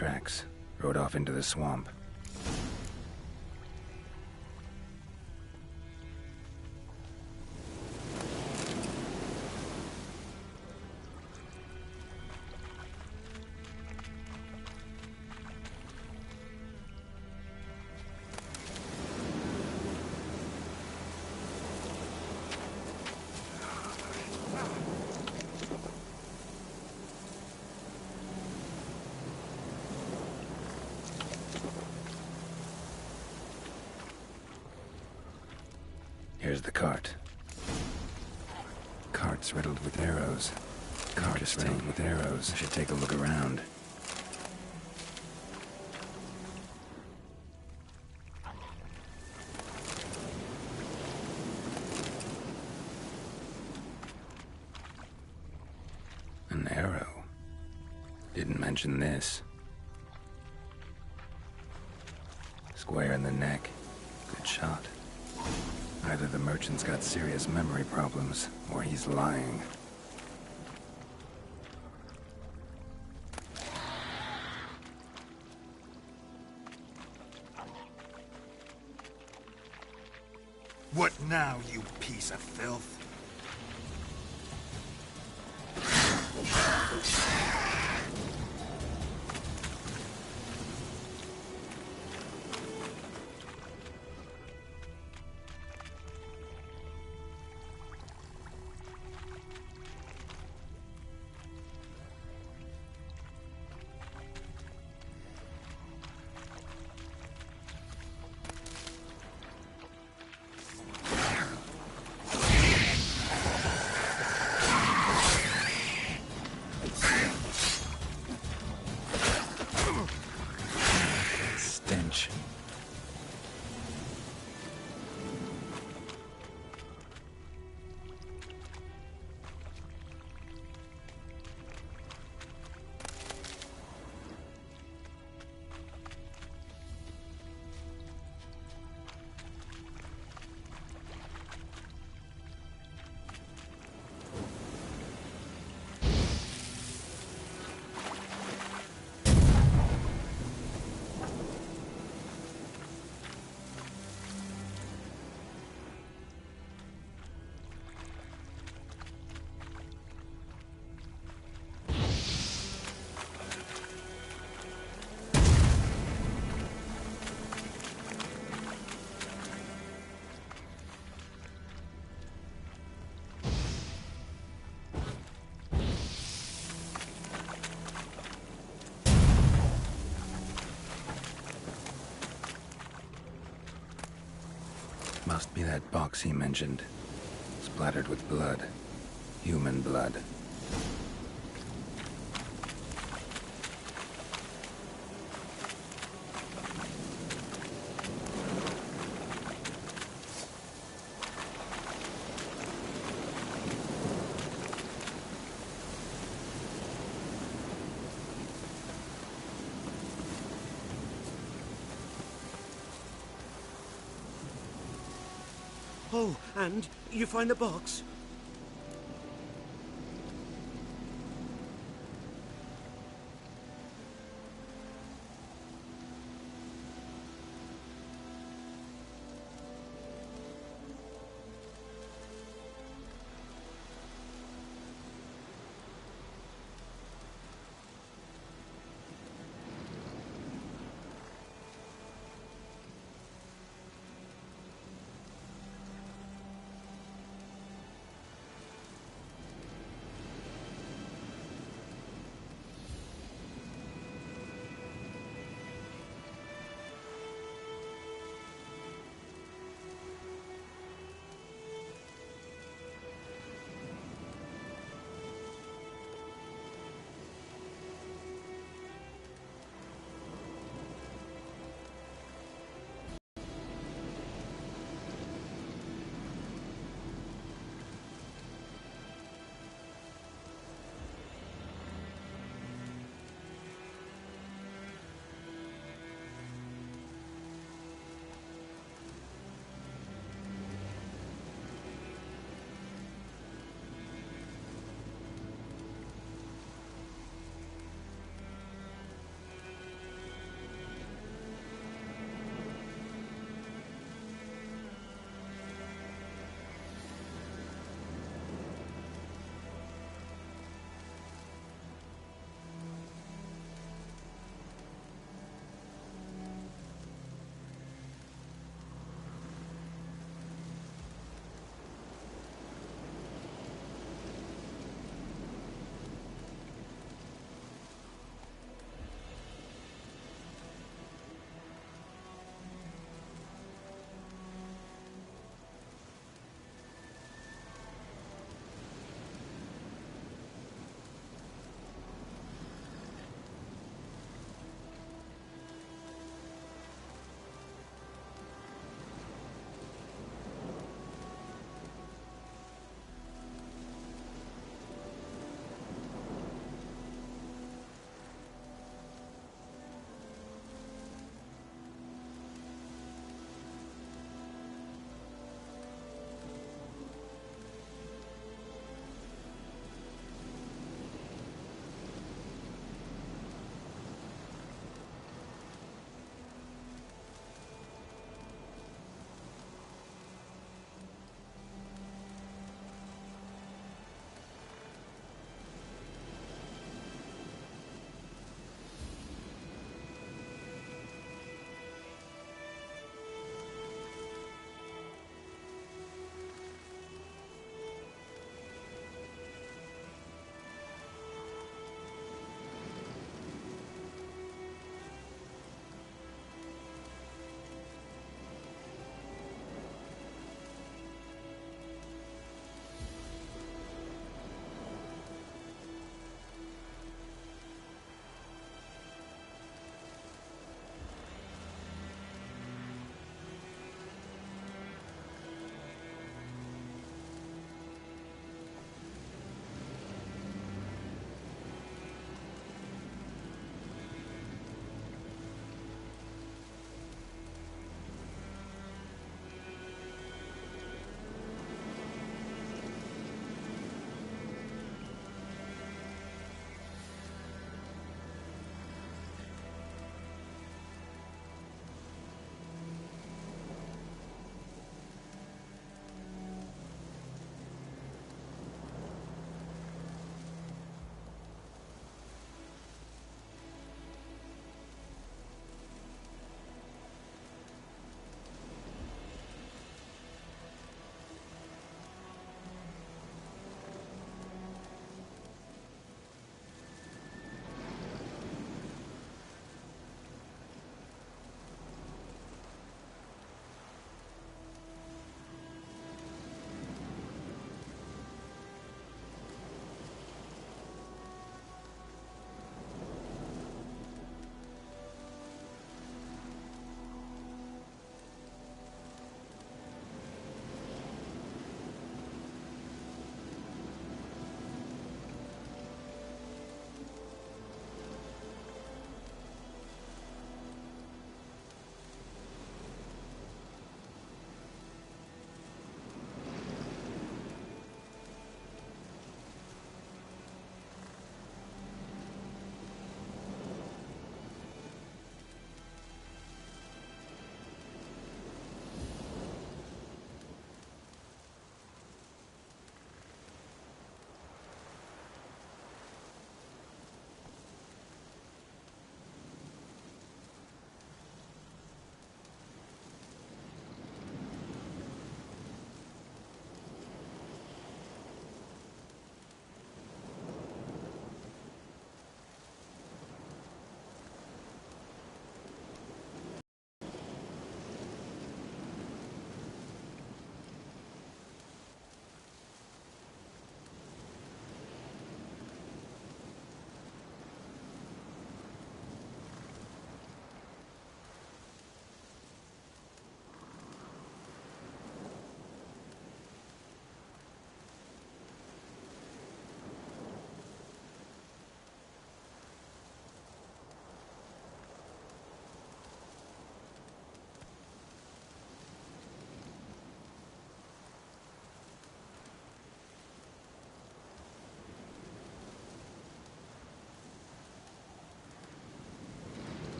tracks. Rode off into the swamp. Here's the cart. Cart's riddled with arrows. Cart is riddled with arrows. I should take a look around. An arrow. Didn't mention this. Square in the neck. Good shot. Either the merchant's got serious memory problems, or he's lying. What now, you piece of filth? Stench. Must be that box he mentioned. Splattered with blood. Human blood. Oh, and you find the box?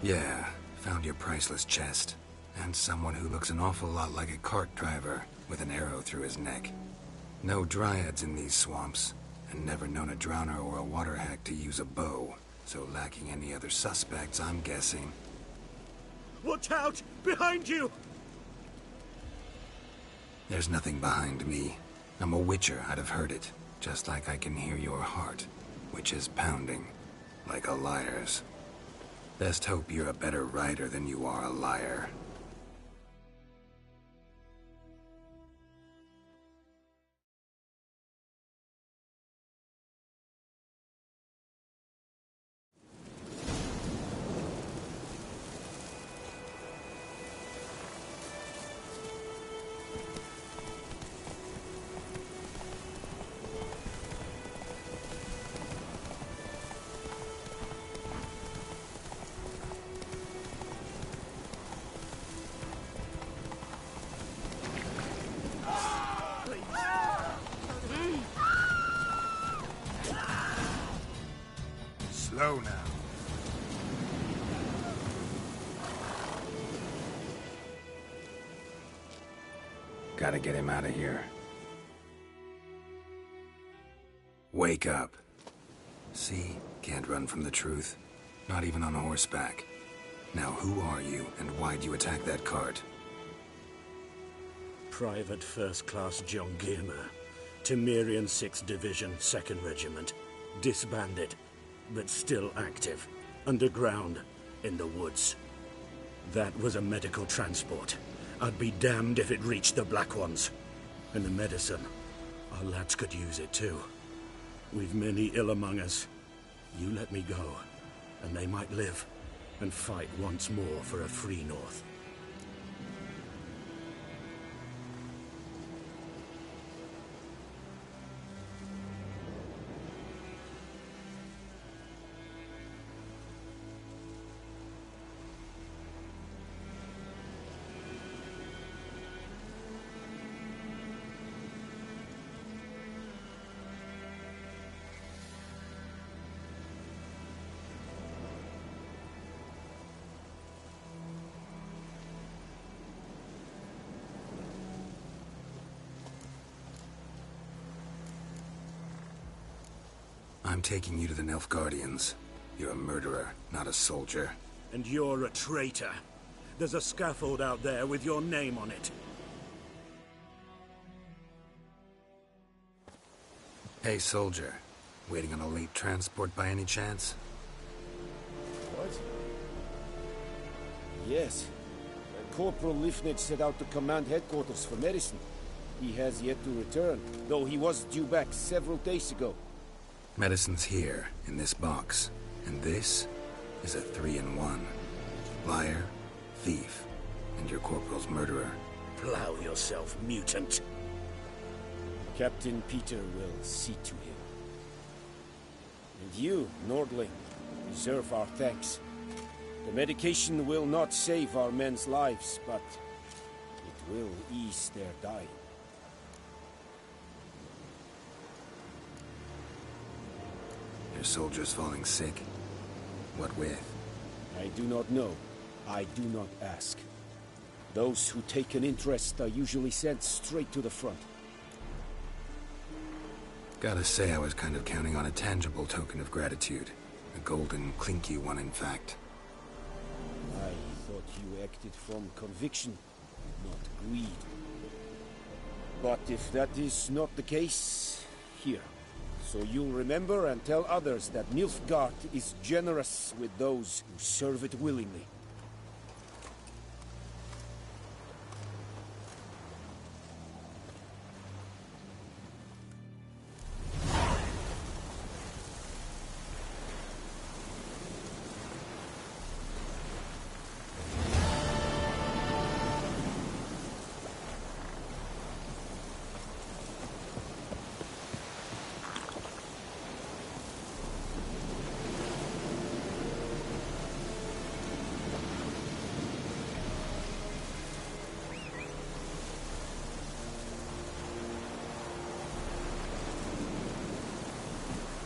Yeah, found your priceless chest. And someone who looks an awful lot like a cart driver, with an arrow through his neck. No dryads in these swamps, and never known a drowner or a water hack to use a bow. So lacking any other suspects, I'm guessing. Watch out! Behind you! There's nothing behind me. I'm a witcher, I'd have heard it. Just like I can hear your heart, which is pounding, like a liar's. Best hope you're a better rider than you are a liar. Slow now. Gotta get him out of here. Wake up. See? Can't run from the truth. Not even on horseback. Now who are you, and why'd you attack that cart? Private First Class John Gilmer, Temerian 6th Division, 2nd Regiment. Disbanded, but still active. Underground, in the woods. That was a medical transport. I'd be damned if it reached the Black Ones. And the medicine, our lads could use it too. We've many ill among us. You let me go, and they might live, and fight once more for a free North. I'm taking you to the Nilfgaardians. You're a murderer, not a soldier. And you're a traitor. There's a scaffold out there with your name on it. Hey, soldier. Waiting on a late transport by any chance? What? Yes. Corporal Lifnitz set out to command headquarters for medicine. He has yet to return, though he was due back several days ago. Medicine's here, in this box. And this is a 3-in-1. Liar, thief, and your corporal's murderer. Plow yourself, mutant. Captain Peter will see to him. And you, Nordling, deserve our thanks. The medication will not save our men's lives, but it will ease their dying. Your soldiers falling sick? What with? I do not know. I do not ask. Those who take an interest are usually sent straight to the front. Gotta say, I was kind of counting on a tangible token of gratitude. A golden, clinky one, in fact. I thought you acted from conviction, not greed. But if that is not the case, here. So you'll remember and tell others that Nilfgaard is generous with those who serve it willingly.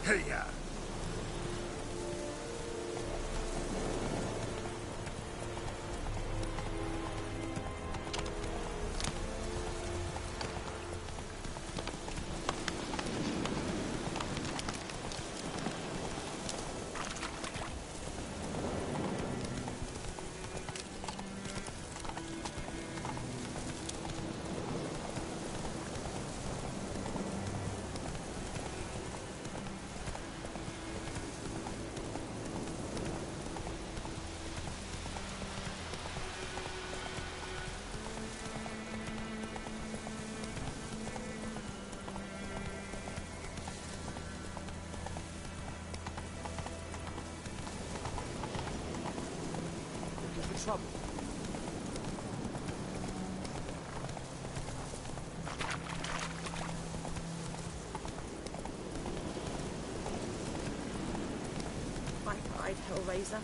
Hey-ya! trouble. Bye-bye, Hellraiser.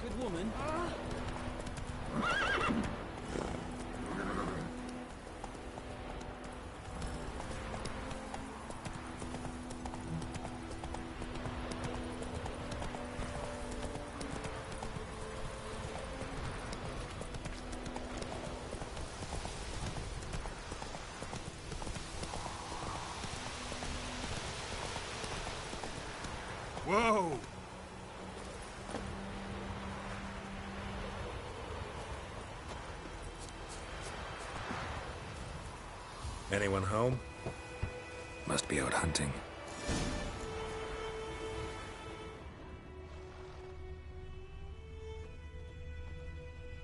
Good woman. Whoa! Anyone home? Must be out hunting.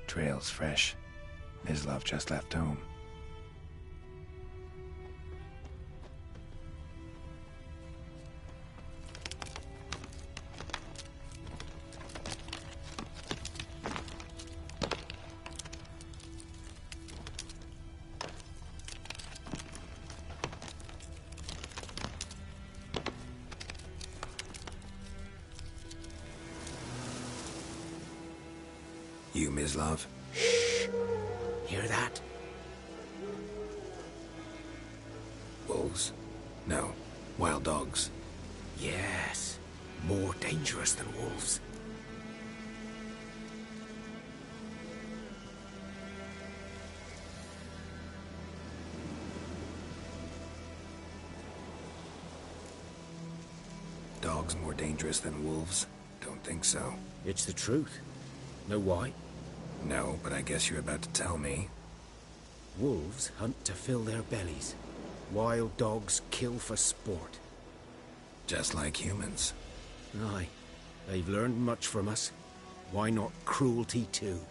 Trail's fresh. Mislav just left home. You, Mislav? Shh! Hear that? Wolves? No. Wild dogs. Yes. More dangerous than wolves. Dogs more dangerous than wolves? Don't think so. It's the truth. Know why? No, but I guess you're about to tell me. Wolves hunt to fill their bellies. Wild dogs kill for sport. Just like humans. Aye. They've learned much from us. Why not cruelty too?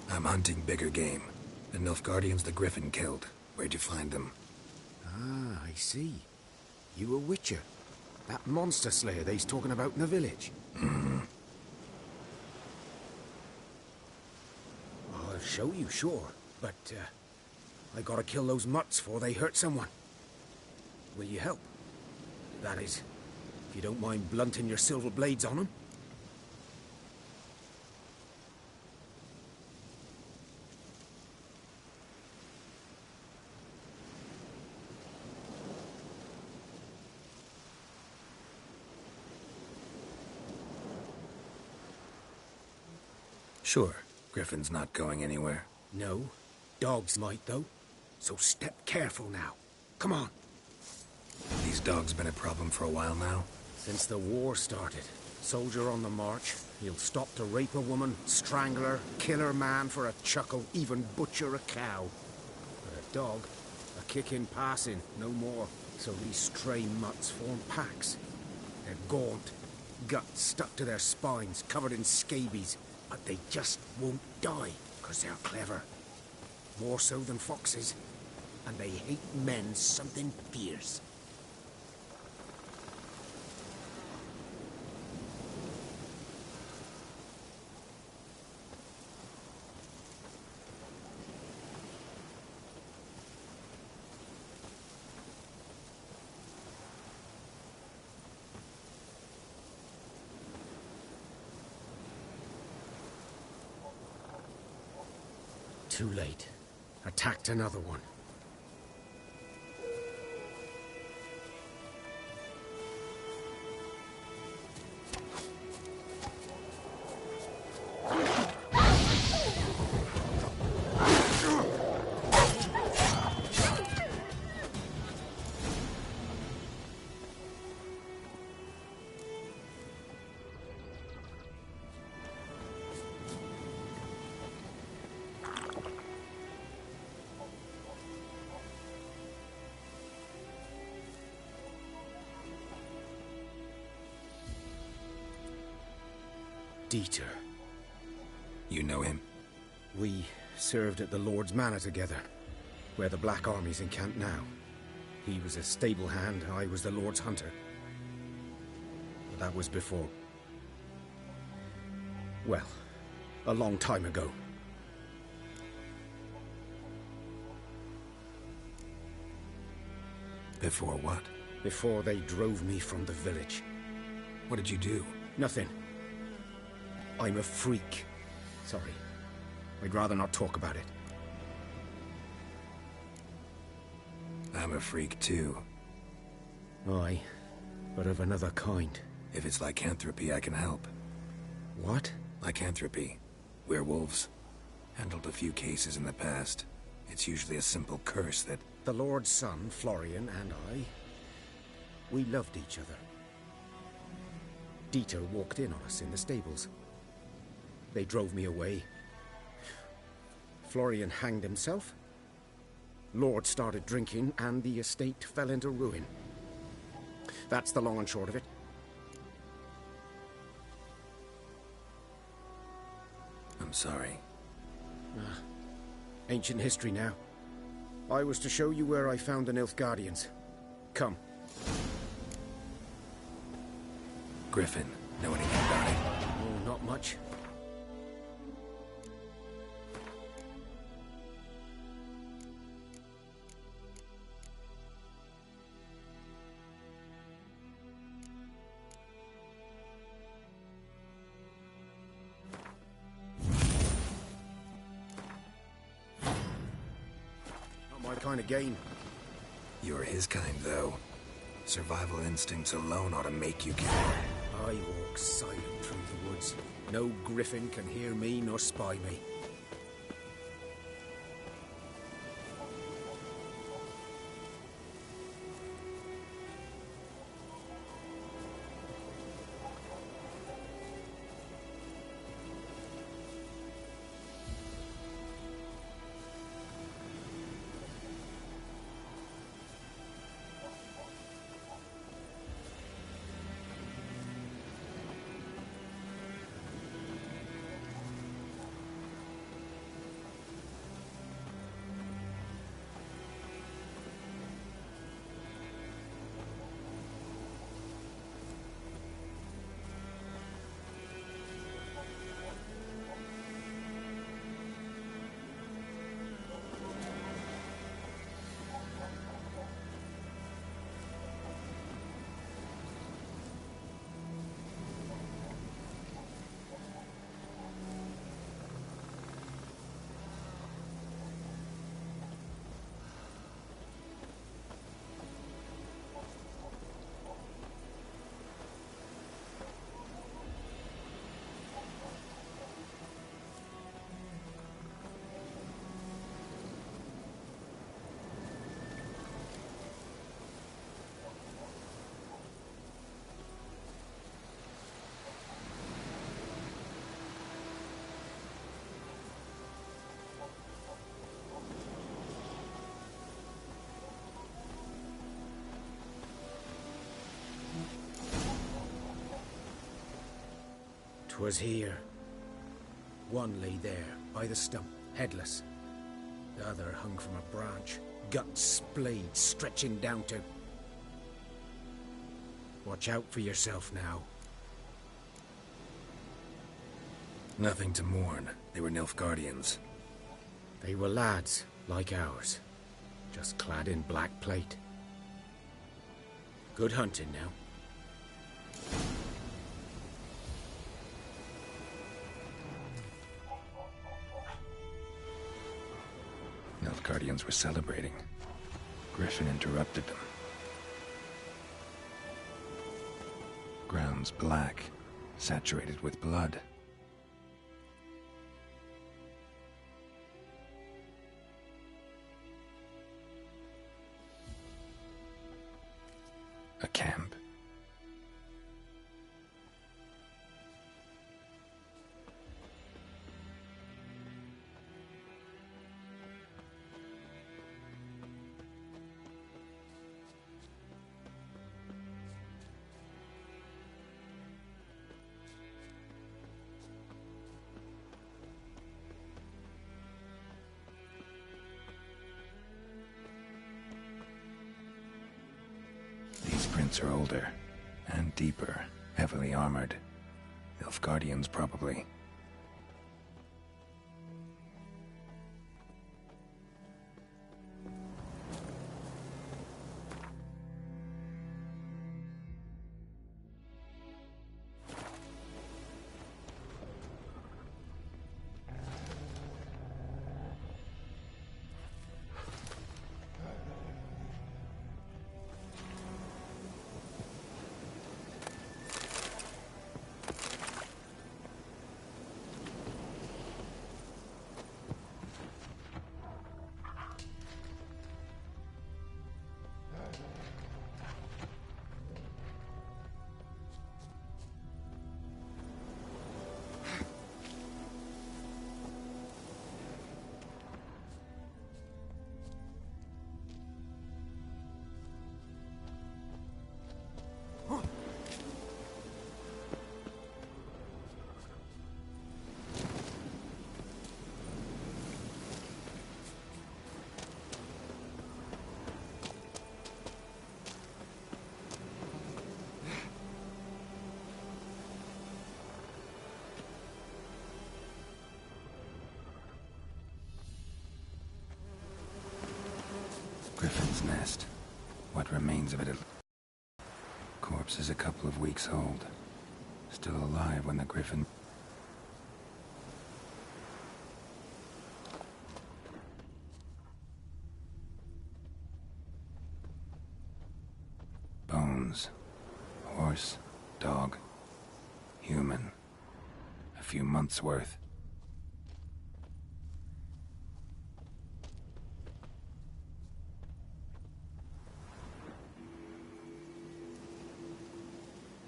I'm hunting bigger game. The Nilfgaardians the Griffin killed. Where'd you find them? Ah, I see. You a witcher. That monster slayer they's talking about in the village. Mm-hmm. I'll show you, sure. But, I gotta kill those mutts before they hurt someone. Will you help? That is, if you don't mind blunting your silver blades on them. Sure. Griffin's not going anywhere. No. Dogs might, though. So step careful now. Come on. These dogs been a problem for a while now? Since the war started. Soldier on the march. He'll stop to rape a woman, strangle her, kill her man for a chuckle, even butcher a cow. But a dog, a kick in passing, no more. So these stray mutts form packs. They're gaunt, guts stuck to their spines, covered in scabies. But they just won't die, because they're clever. More so than foxes. And they hate men something fierce. Too late. Attacked another one. Dieter. You know him? We served at the Lord's Manor together, where the Black Army's encamped now. He was a stable hand, I was the Lord's hunter. But that was before... well, a long time ago. Before what? Before they drove me from the village. What did you do? Nothing. I'm a freak. Sorry. I'd rather not talk about it. I'm a freak too. Aye, but of another kind. If it's lycanthropy, I can help. What? Lycanthropy. Werewolves. Handled a few cases in the past. It's usually a simple curse that... The Lord's son, Florian, and I... we loved each other. Dieter walked in on us in the stables. They drove me away. Florian hanged himself. Lord started drinking, and the estate fell into ruin. That's the long and short of it. I'm sorry. Ancient history now. I was to show you where I found the Nilfgaardians. Come. Griffin, know anything about it? Oh, not much. Not my kind of game. You're his kind, though. Survival instincts alone ought to make you kill. I walk silent through the woods. No griffin can hear me nor spy me. Was here. One lay there, by the stump, headless. The other hung from a branch, guts splayed, stretching down to... Watch out for yourself now. Nothing to mourn. They were Nilfgaardians. They were lads, like ours. Just clad in black plate. Good hunting now. Nilfgaardians were celebrating. Griffin interrupted them. Ground's black, saturated with blood. A camp. Prints are older, and deeper, heavily armored. Nilfgaardians, probably. Griffin's nest. What remains of it? Corpse is a couple of weeks old. Still alive when the griffin... Bones. Horse, dog, human. A few months' worth.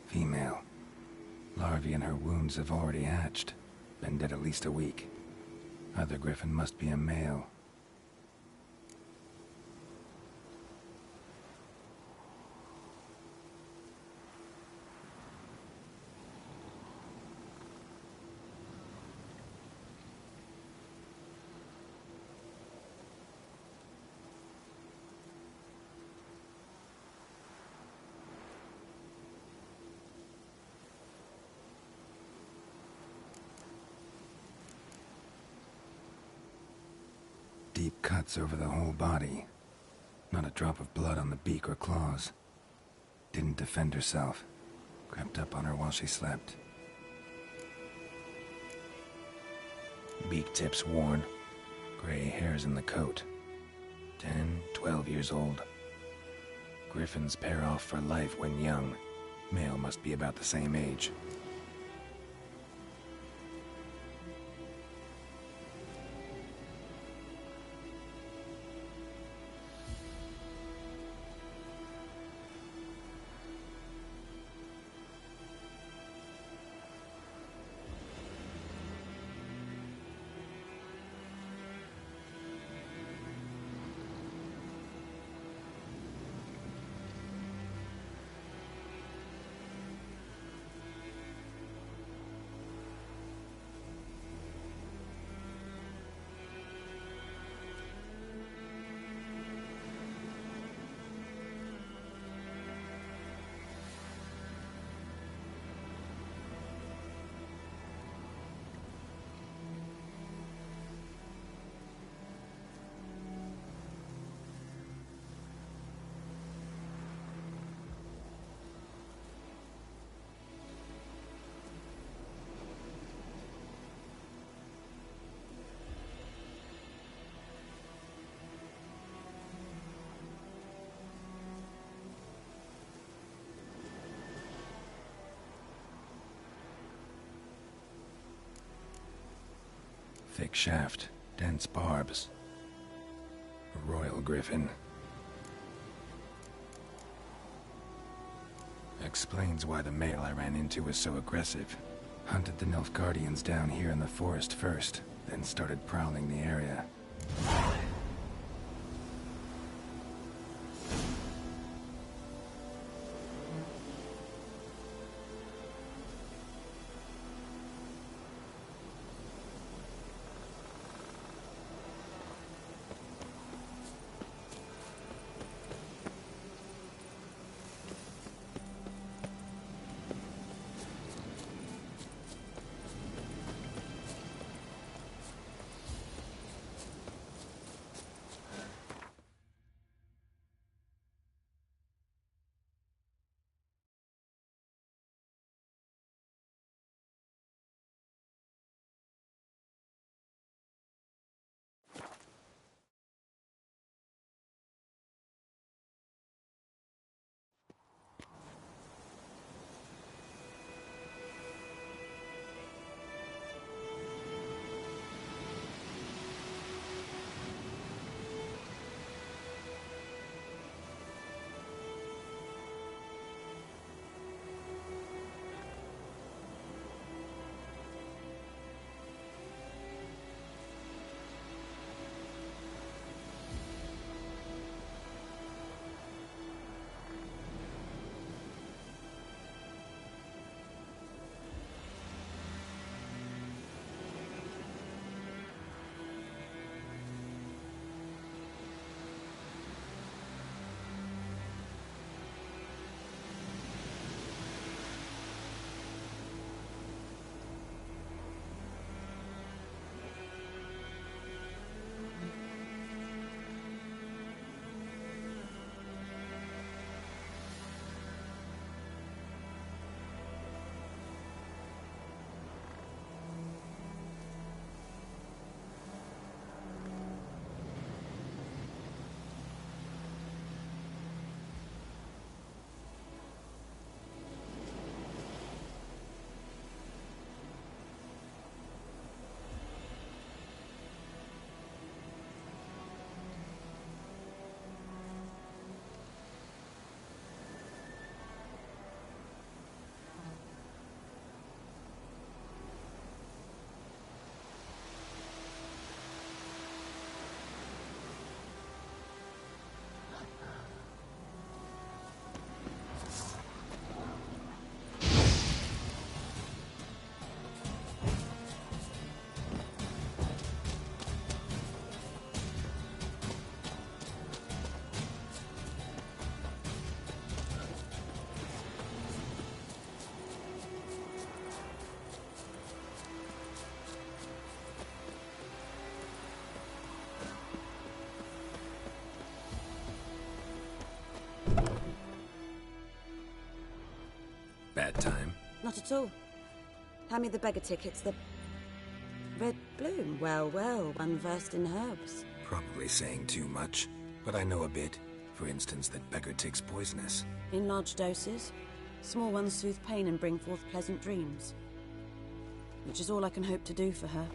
Female. Larvae in her wounds have already hatched. Been dead at least a week. Other griffin must be a male. Deep cuts over the whole body. Not a drop of blood on the beak or claws. Didn't defend herself. Crept up on her while she slept. Beak tips worn. Gray hairs in the coat. 10, 12 years old. Griffins pair off for life when young. Male must be about the same age. thick shaft, dense barbs. A royal griffin. Explains why the male I ran into was so aggressive. Hunted the Nilfgaardians down here in the forest first, then started prowling the area. Bad time? Not at all. Hand me the beggar tickets, the... Red bloom? Well, well, one versed in herbs. Probably saying too much, but I know a bit. For instance, that beggar tick's poisonous. In large doses. Small ones soothe pain and bring forth pleasant dreams. Which is all I can hope to do for her.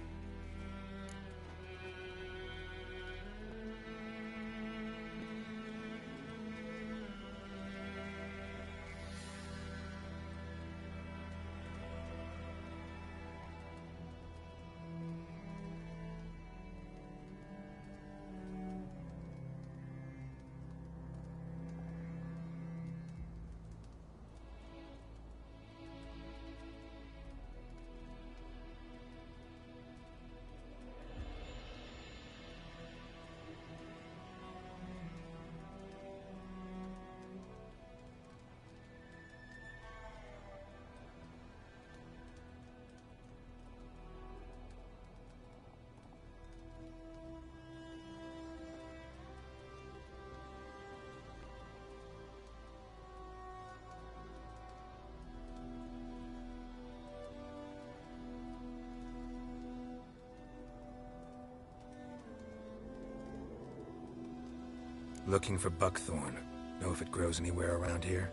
Looking for buckthorn. Know if it grows anywhere around here?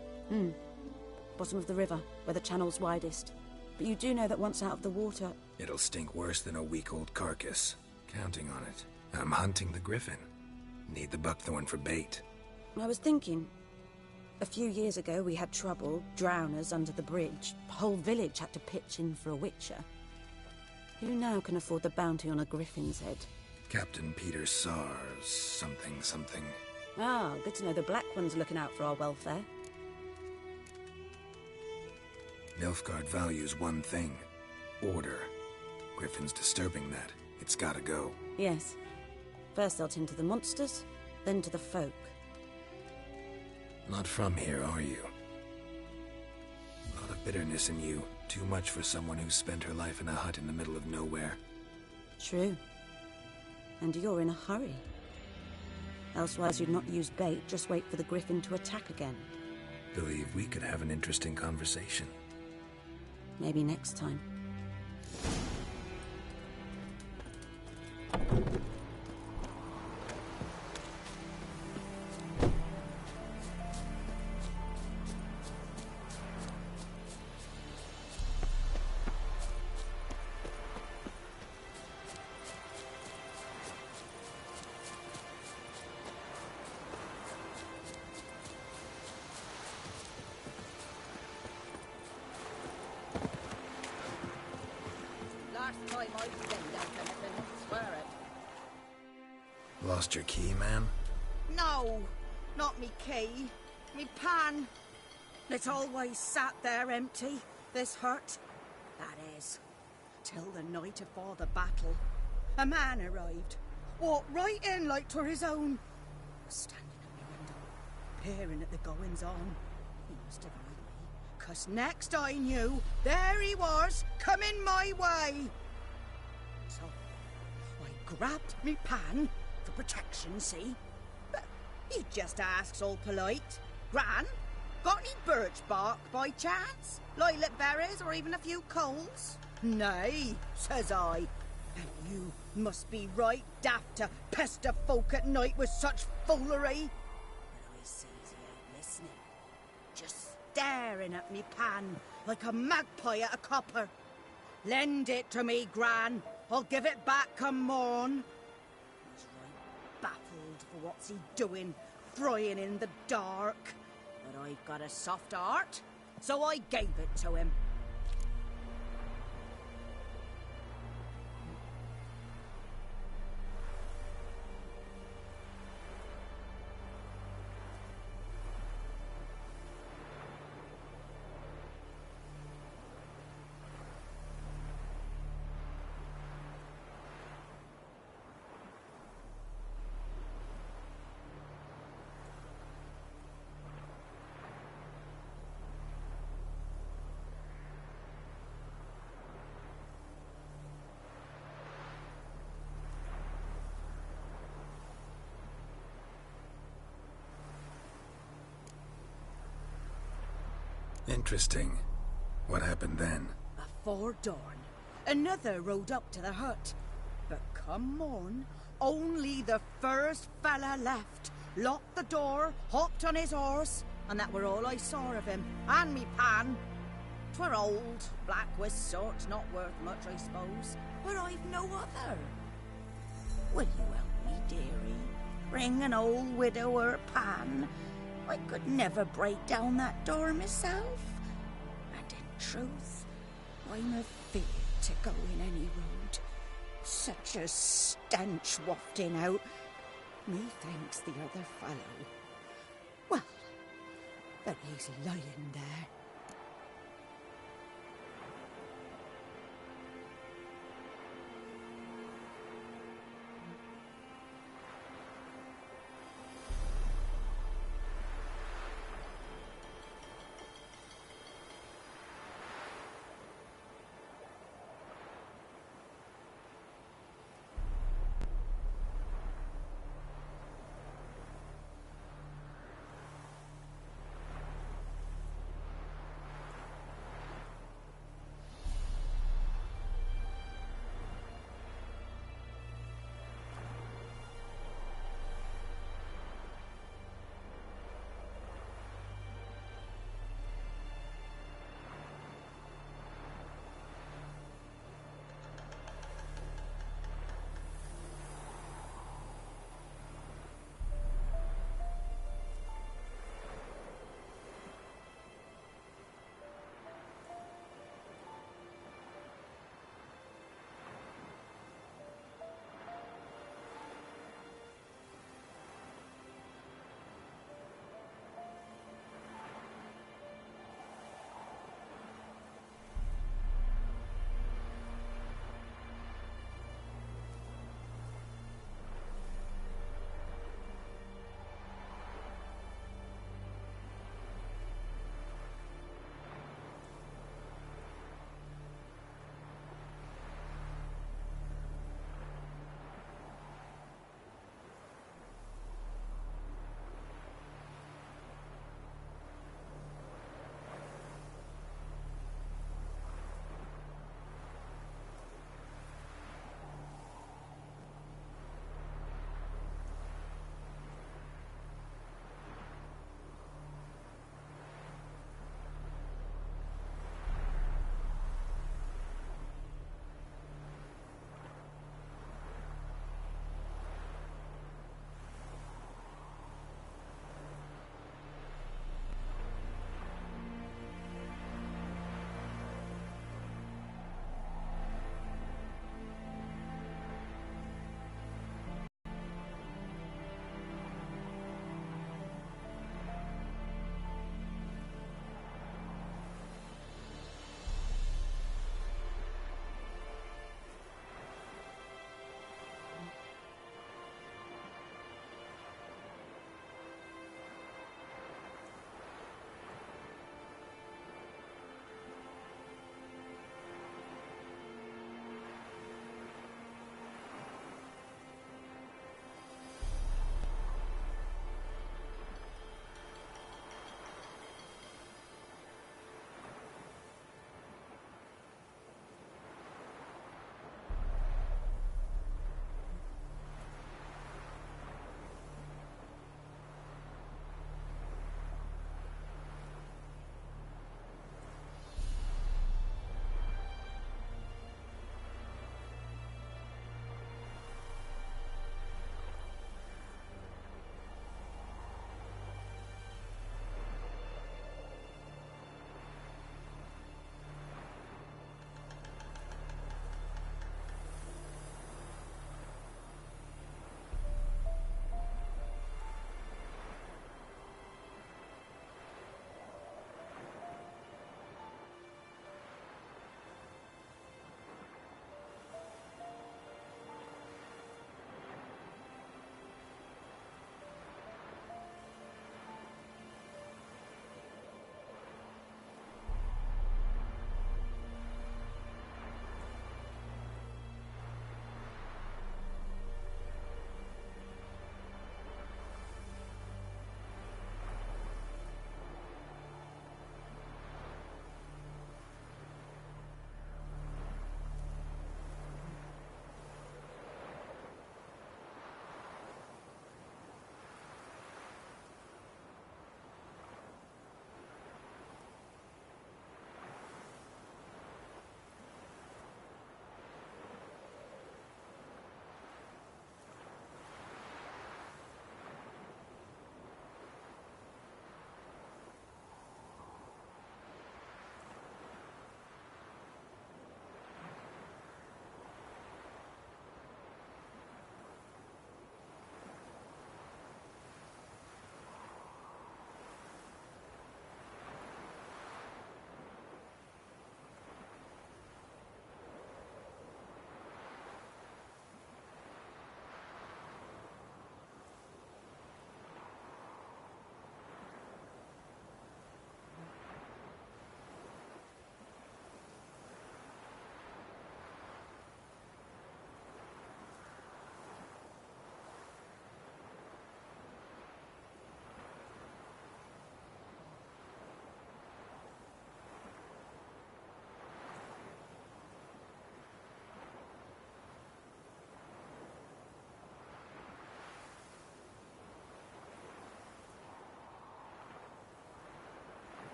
Bottom of the river, where the channel's widest. But you do know that once out of the water... It'll stink worse than a week-old carcass. Counting on it. I'm hunting the griffin. Need the buckthorn for bait. I was thinking... A few years ago we had trouble, drowners under the bridge. The whole village had to pitch in for a witcher. Who now can afford the bounty on a griffin's head? Captain Peter Sars, something. Ah, good to know the Black One's looking out for our welfare. Nilfgaard values one thing. Order. Griffin's disturbing that. It's gotta go. Yes. First they'll tend to the monsters, then to the folk. Not from here, are you? A lot of bitterness in you. Too much for someone who spent her life in a hut in the middle of nowhere. True. And you're in a hurry. Elsewise you'd not use bait, just wait for the griffin to attack again. Believe we could have an interesting conversation. Maybe next time. Lost your key, ma'am? No, not me key. Me pan. It's always sat there empty, this hut. That is, till the night afore the battle. A man arrived, walked right in like 'twere his own. Was standing at my window, peering at the goings-on. He must have heard me, 'cause next I knew, there he was, coming my way. So, I grabbed me pan, for protection, see? But he just asks all polite. Gran, got any birch bark by chance? Lilac berries or even a few coals? Nay, says I. And you must be right daft to pester folk at night with such foolery. But I sees he ain't listening. Just staring at me pan like a magpie at a copper. Lend it to me, Gran. I'll give it back come morn. Baffled for what's he doing, frying in the dark. But I've got a soft heart, so I gave it to him. Interesting. What hafpened then? Afore dawn, another rode up to the hut. But come morn, only the first fella left. Locked the door, hopped on his horse, and that were all I saw of him, and me pan. 'Twere old, black with sort, not worth much, I suppose, but I've no other. Will you help me, dearie? Bring an old widower pan. I could never break down that door myself. And in truth, I'm afeard to go in any road. Such a stench wafting out. Methinks the other fellow. Well, but he's lying there,